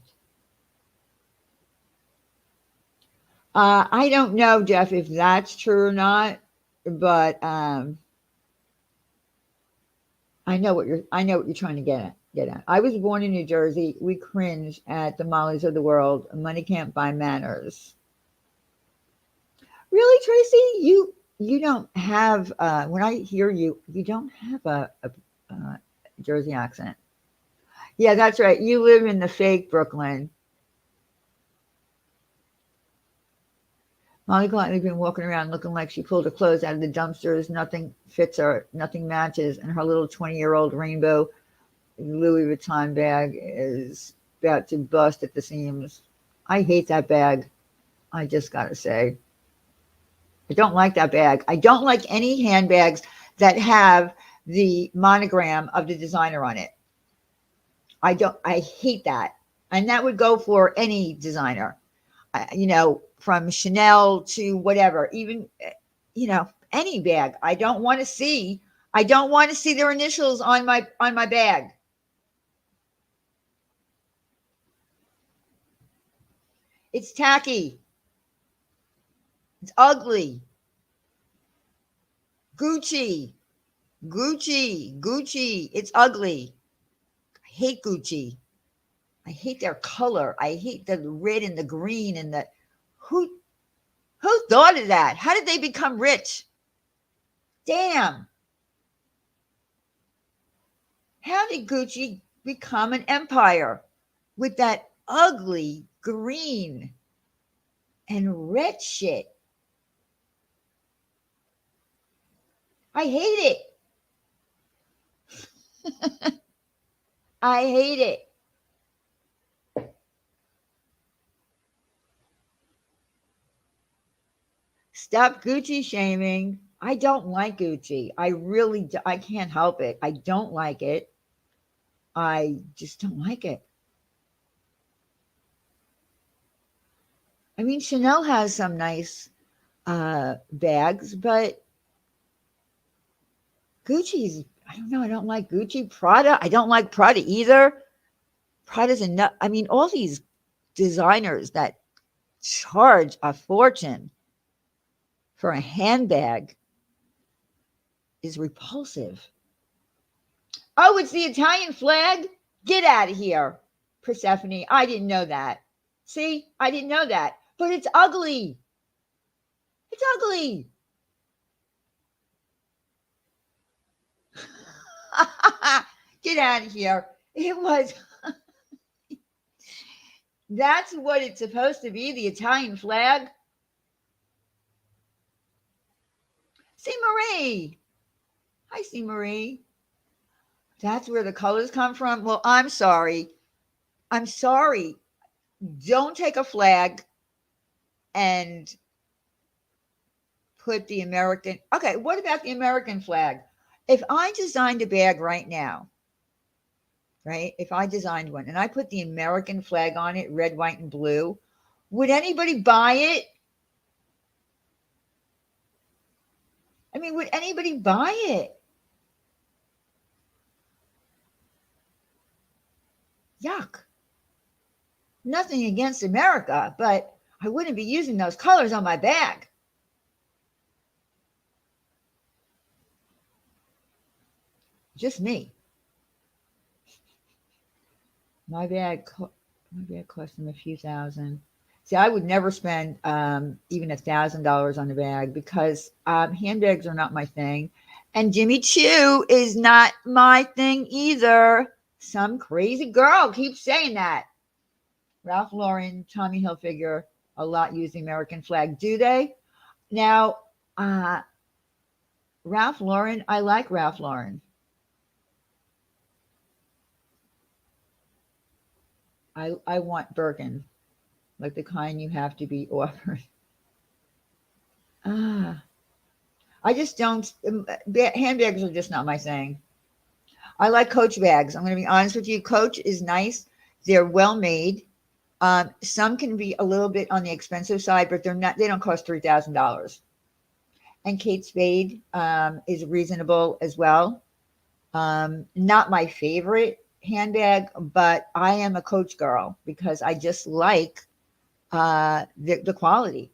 I don't know, Jeff, if that's true or not, but I know what you're trying to get at. I was born in New Jersey. We cringe at the Mollies of the world. Money can't buy manners. Really, Tracy? You don't have when I hear you, you don't have a Jersey accent. Yeah, that's right. You live in the fake Brooklyn. Molly Gottlieb's been walking around looking like she pulled her clothes out of the dumpsters. Nothing fits her. Nothing matches. And her little 20-year-old rainbow Louis Vuitton bag is about to bust at the seams. I hate that bag. I just got to say. I don't like that bag. I don't like any handbags that have the monogram of the designer on it. I hate that. And that would go for any designer, from Chanel to whatever, even, any bag. I don't want to see their initials on my bag. It's tacky. It's ugly. Gucci. It's ugly. I hate Gucci. I hate their color. I hate the red and the green and the who thought of that? How did they become rich? Damn. How did Gucci become an empire with that ugly green and red shit? I hate it. I hate it. Stop Gucci shaming. I don't like Gucci. I can't help it. I don't like it. I just don't like it. I mean, Chanel has some nice bags, but Gucci's, I don't know. I don't like Gucci. Prada, I don't like Prada either. Prada's enough. I mean, all these designers that charge a fortune for a handbag is repulsive. Oh, it's the Italian flag? Get out of here, Persephone. I didn't know that. See, I didn't know that. But it's ugly. It's ugly. Get out of here. It was. That's what it's supposed to be, the Italian flag. See Marie. Hi, see Marie. That's where the colors come from. Well, I'm sorry. Don't take a flag and put the American. Okay, what about the American flag? If I designed a bag right now, right? If I designed one and I put the American flag on it, red, white, and blue, would anybody buy it? I mean, would anybody buy it? Yuck. Nothing against America, but I wouldn't be using those colors on my bag. Just me. My bag cost them a few thousand. See, I would never spend even $1,000 on a bag because handbags are not my thing. And Jimmy Choo is not my thing either. Some crazy girl keeps saying that. Ralph Lauren, Tommy Hilfiger, a lot use the American flag. Do they? Now, uh, Ralph Lauren, I like Ralph Lauren. I want Birkin, like the kind you have to be offered. Ah, I just don't. Handbags are just not my thing. I like Coach bags. I'm going to be honest with you. Coach is nice. They're well made. Some can be a little bit on the expensive side, but they're not. They don't cost $3,000. And Kate Spade is reasonable as well. Not my favorite handbag, but I am a Coach girl because I just like the quality.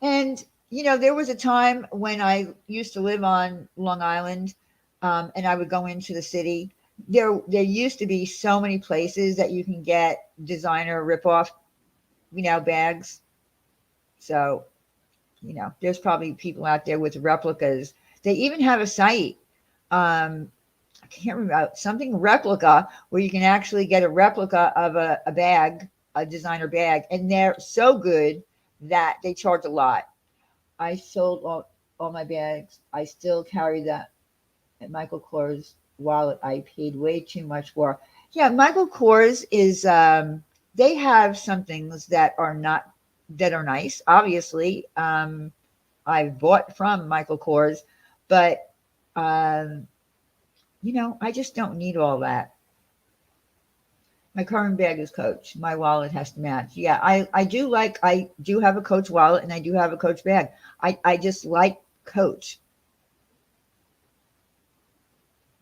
And there was a time when I used to live on Long Island, and I would go into the city. There used to be so many places that you can get designer ripoff, bags. So, there's probably people out there with replicas. They even have a site. I can't remember something replica where you can actually get a replica of a bag, a designer bag, and they're so good that they charge a lot. I sold all my bags. I still carry that at Michael Kors wallet I paid way too much for. Yeah, Michael Kors is they have some things that are not that are nice. Obviously, I've bought from Michael Kors, but um, I just don't need all that. My current bag is Coach. My wallet has to match. Yeah, I do have a Coach wallet and I do have a Coach bag. I just like Coach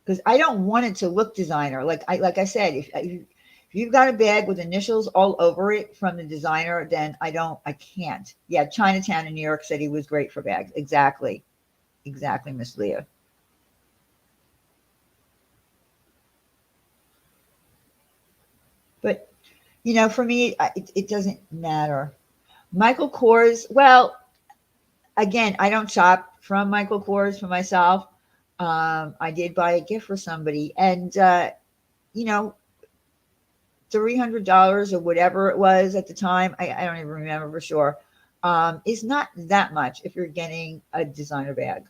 because I don't want it to look designer. Like I said, if you've got a bag with initials all over it from the designer, then I can't. Yeah, Chinatown in New York City was great for bags. Exactly, Miss Leah. But for me, it doesn't matter. Michael Kors. Well, again, I don't shop from Michael Kors for myself. I did buy a gift for somebody, and you know, $300 or whatever it was at the time. I don't even remember for sure. Is not that much if you're getting a designer bag.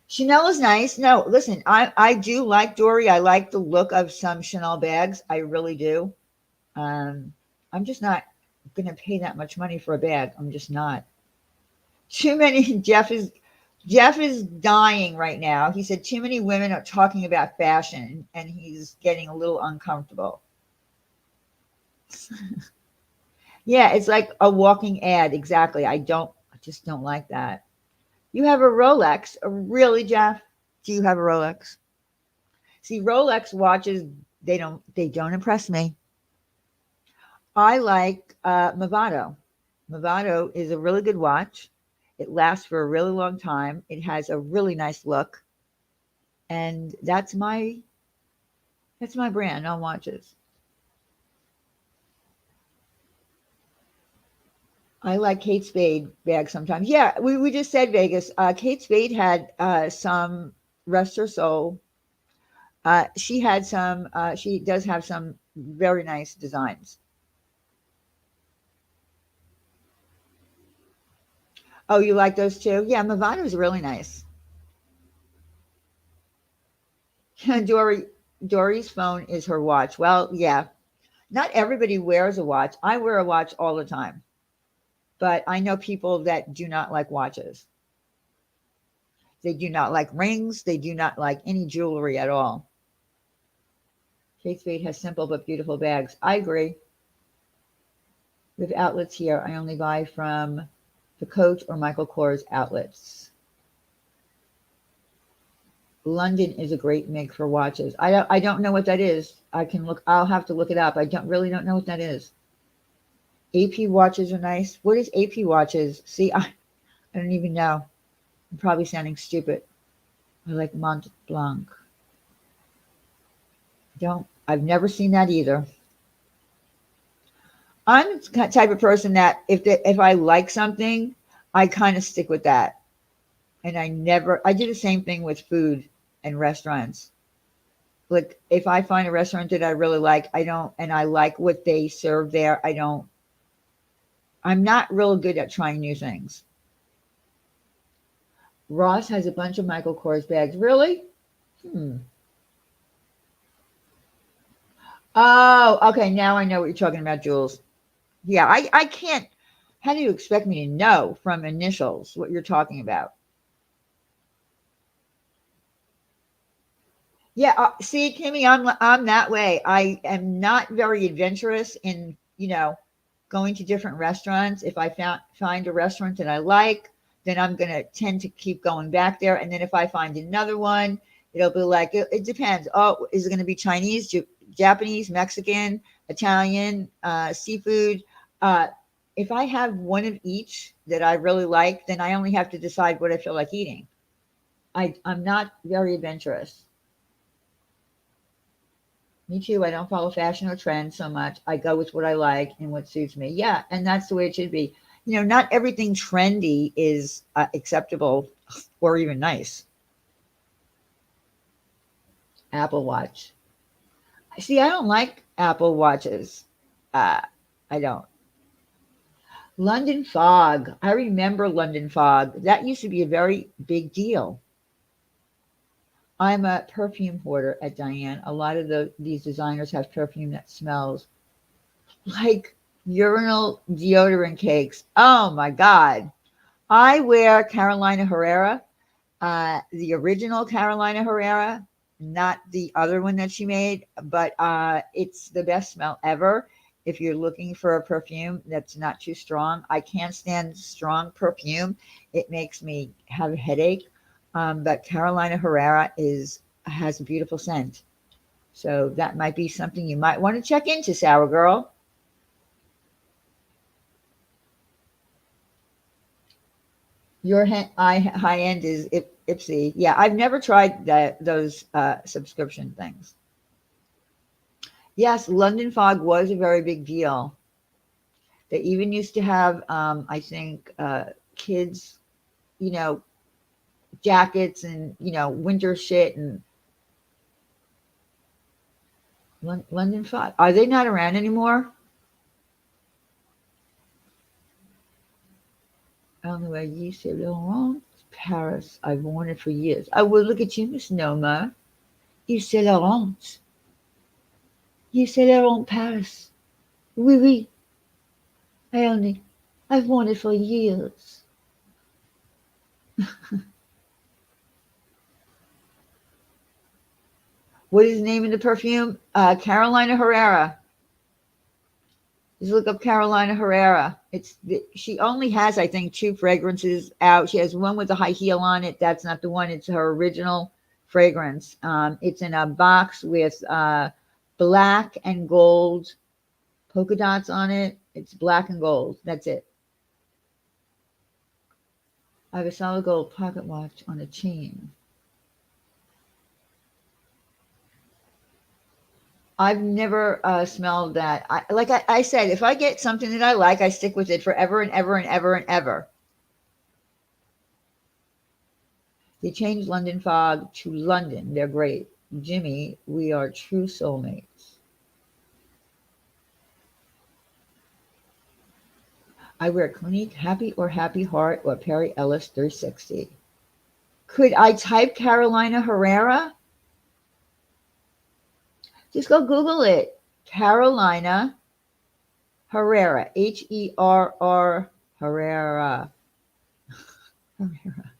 Chanel is nice. No, listen, I do like Dory. I like the look of some Chanel bags. I really do. I'm just not going to pay that much money for a bag. I'm just not. Too many. Jeff is dying right now. He said too many women are talking about fashion, and he's getting a little uncomfortable. Yeah, it's like a walking ad. Exactly. I just don't like that. You have a Rolex. Really, Jeff? Do you have a Rolex? See, Rolex watches, they don't impress me. I like Movado. Movado is a really good watch. It lasts for a really long time. It has a really nice look, and that's my brand on watches. I like Kate Spade bags sometimes. Yeah, we just said Vegas. Kate Spade had some rest her soul. She had some. She does have some very nice designs. Oh, you like those too? Yeah, Movado is really nice. Dory Dory's phone is her watch. Well, yeah, not everybody wears a watch. I wear a watch all the time, but I know people that do not like watches. They do not like rings. They do not like any jewelry at all. Kate Spade has simple but beautiful bags. I agree. With outlets here, I only buy from the Coach or Michael Kors outlets. London is a great make for watches. I don't know what that is. I can look. I'll have to look it up. I don't know what that is. AP watches are nice. What is AP watches? See, I don't even know. I'm probably sounding stupid. I like Mont Blanc. I've never seen that either. I'm the type of person that if I like something, I kind of stick with that. And I do the same thing with food and restaurants. Like if I find a restaurant that I really like, and I like what they serve there, I'm not real good at trying new things. Ross has a bunch of Michael Kors bags. Really? Hmm. Oh, okay. Now I know what you're talking about, Jules. Yeah, I can't. How do you expect me to know from initials what you're talking about? Yeah, see, Kimmy, I'm that way. I am not very adventurous in, going to different restaurants. If I find a restaurant that I like, then I'm gonna tend to keep going back there. And then if I find another one, it'll be like it depends. Oh, is it gonna be Chinese, Japanese, Mexican, Italian, seafood? Uh, if I have one of each that I really like, then I only have to decide what I feel like eating. I'm not very adventurous. Me too. I don't follow fashion or trends so much. I go with what I like and what suits me. Yeah, and that's the way it should be. Not everything trendy is acceptable or even nice. Apple Watch. See, I don't like Apple Watches. Uh, I don't. London Fog. I remember London Fog. That used to be a very big deal. I'm a perfume hoarder at Diane. A lot of these designers have perfume that smells like urinal deodorant cakes. Oh my God. I wear Carolina Herrera, the original Carolina Herrera, not the other one that she made, but it's the best smell ever. If you're looking for a perfume that's not too strong, I can't stand strong perfume. It makes me have a headache. But Carolina Herrera has a beautiful scent. So that might be something you might want to check into, Sour Girl. Your high end is Ipsy. Yeah, I've never tried those subscription things. Yes, London Fog was a very big deal. They even used to have, I think, kids, you know, jackets and winter shit and London Fog. Are they not around anymore? I don't know where you said Laurent. Paris. I've worn it for years. I will look at you, Miss Noma. You say Laurent. You say Laurent Paris. Oui, oui. I've worn it for years. What is the name of the perfume? Carolina Herrera. Just look up Carolina Herrera. She only has, I think, two fragrances out. She has one with a high heel on it. That's not the one. It's her original fragrance. It's in a box with black and gold polka dots on it. It's black and gold. That's it. I have a solid gold pocket watch on a chain. I've never smelled that. I said, if I get something that I like, I stick with it forever and ever and ever and ever. They changed London Fog to London. They're great. Jimmy, we are true soulmates. I wear Clinique, Happy or Happy Heart or Perry Ellis 360. Could I type Carolina Herrera? Just go Google it. Carolina Herrera. Herrera. Herrera. Herrera.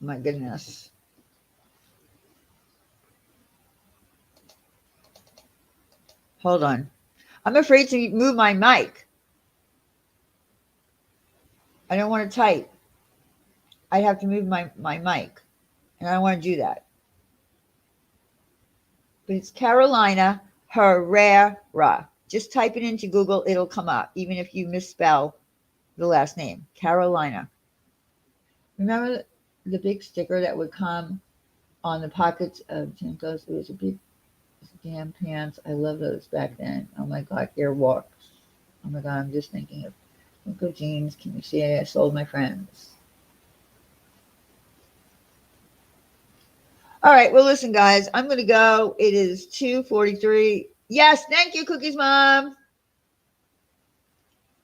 My goodness. Hold on. I'm afraid to move my mic. I don't want to type. I have to move my mic. And I don't want to do that. But it's Carolina Herrera. Just type it into Google. It'll come up, even if you misspell the last name. Carolina. Remember the big sticker that would come on the pockets of Tinkos? It was a big Damn pants. I love those back then. Oh my God, Airwalks. Oh my God, I'm just thinking of Uncle jeans. Can you see it? I sold my friends. All right. Well, listen, guys, I'm going to go. It is 2:43. Yes. Thank you, Cookie's mom.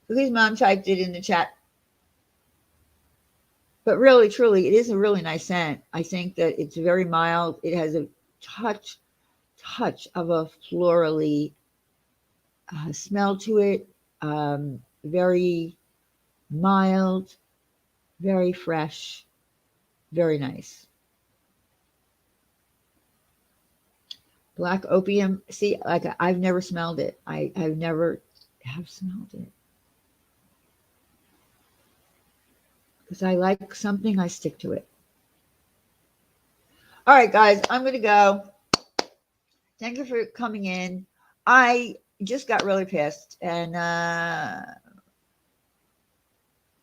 Cookie's mom typed it in the chat. But really, truly, it is a really nice scent. I think that it's very mild. It has a touch of a florally smell to it. Very mild, very fresh, very nice. Black opium. See, like I've never smelled it. I've never have smelled it. Because I like something, I stick to it. All right, guys, I'm going to go. Thank you for coming in. I just got really pissed, and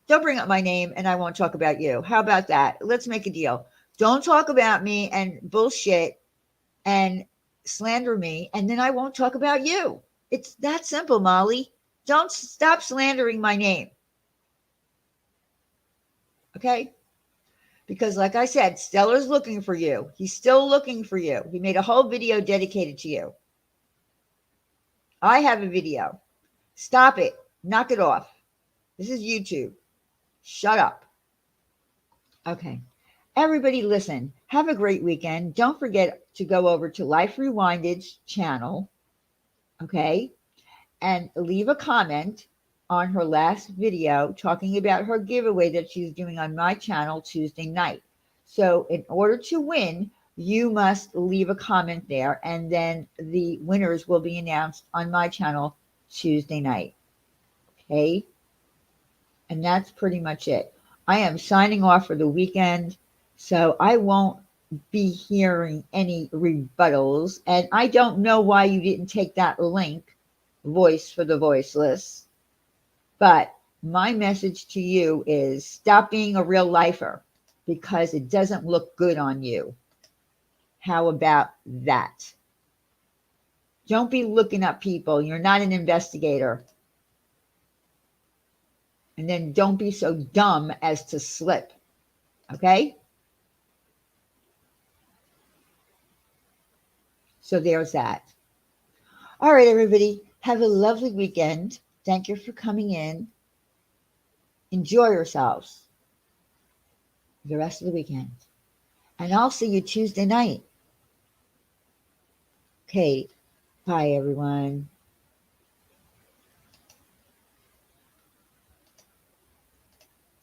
don't bring up my name, and I won't talk about you. How about that? Let's make a deal. Don't talk about me and bullshit and slander me, and then I won't talk about you. It's that simple, Molly. Don't stop slandering my name. Okay? Because like I said, Stellar's looking for you. He's still looking for you. He made a whole video dedicated to you. I have a video. Stop it. Knock it off. This is YouTube. Shut up. Okay. Everybody listen. Have a great weekend. Don't forget to go over to Life Rewinded's channel. Okay. And leave a comment on her last video talking about her giveaway that she's doing on my channel Tuesday night. So in order to win, you must leave a comment there, and then the winners will be announced on my channel Tuesday night. Okay? And that's pretty much it. I am signing off for the weekend, so I won't be hearing any rebuttals, and I don't know why you didn't take that link, Voice for the Voiceless. But my message to you is stop being a real lifer because it doesn't look good on you. How about that? Don't be looking up people. You're not an investigator. And then don't be so dumb as to slip. Okay? So there's that. All right, everybody. Have a lovely weekend. Thank you for coming in. Enjoy yourselves the rest of the weekend. And I'll see you Tuesday night. Okay. Bye, everyone.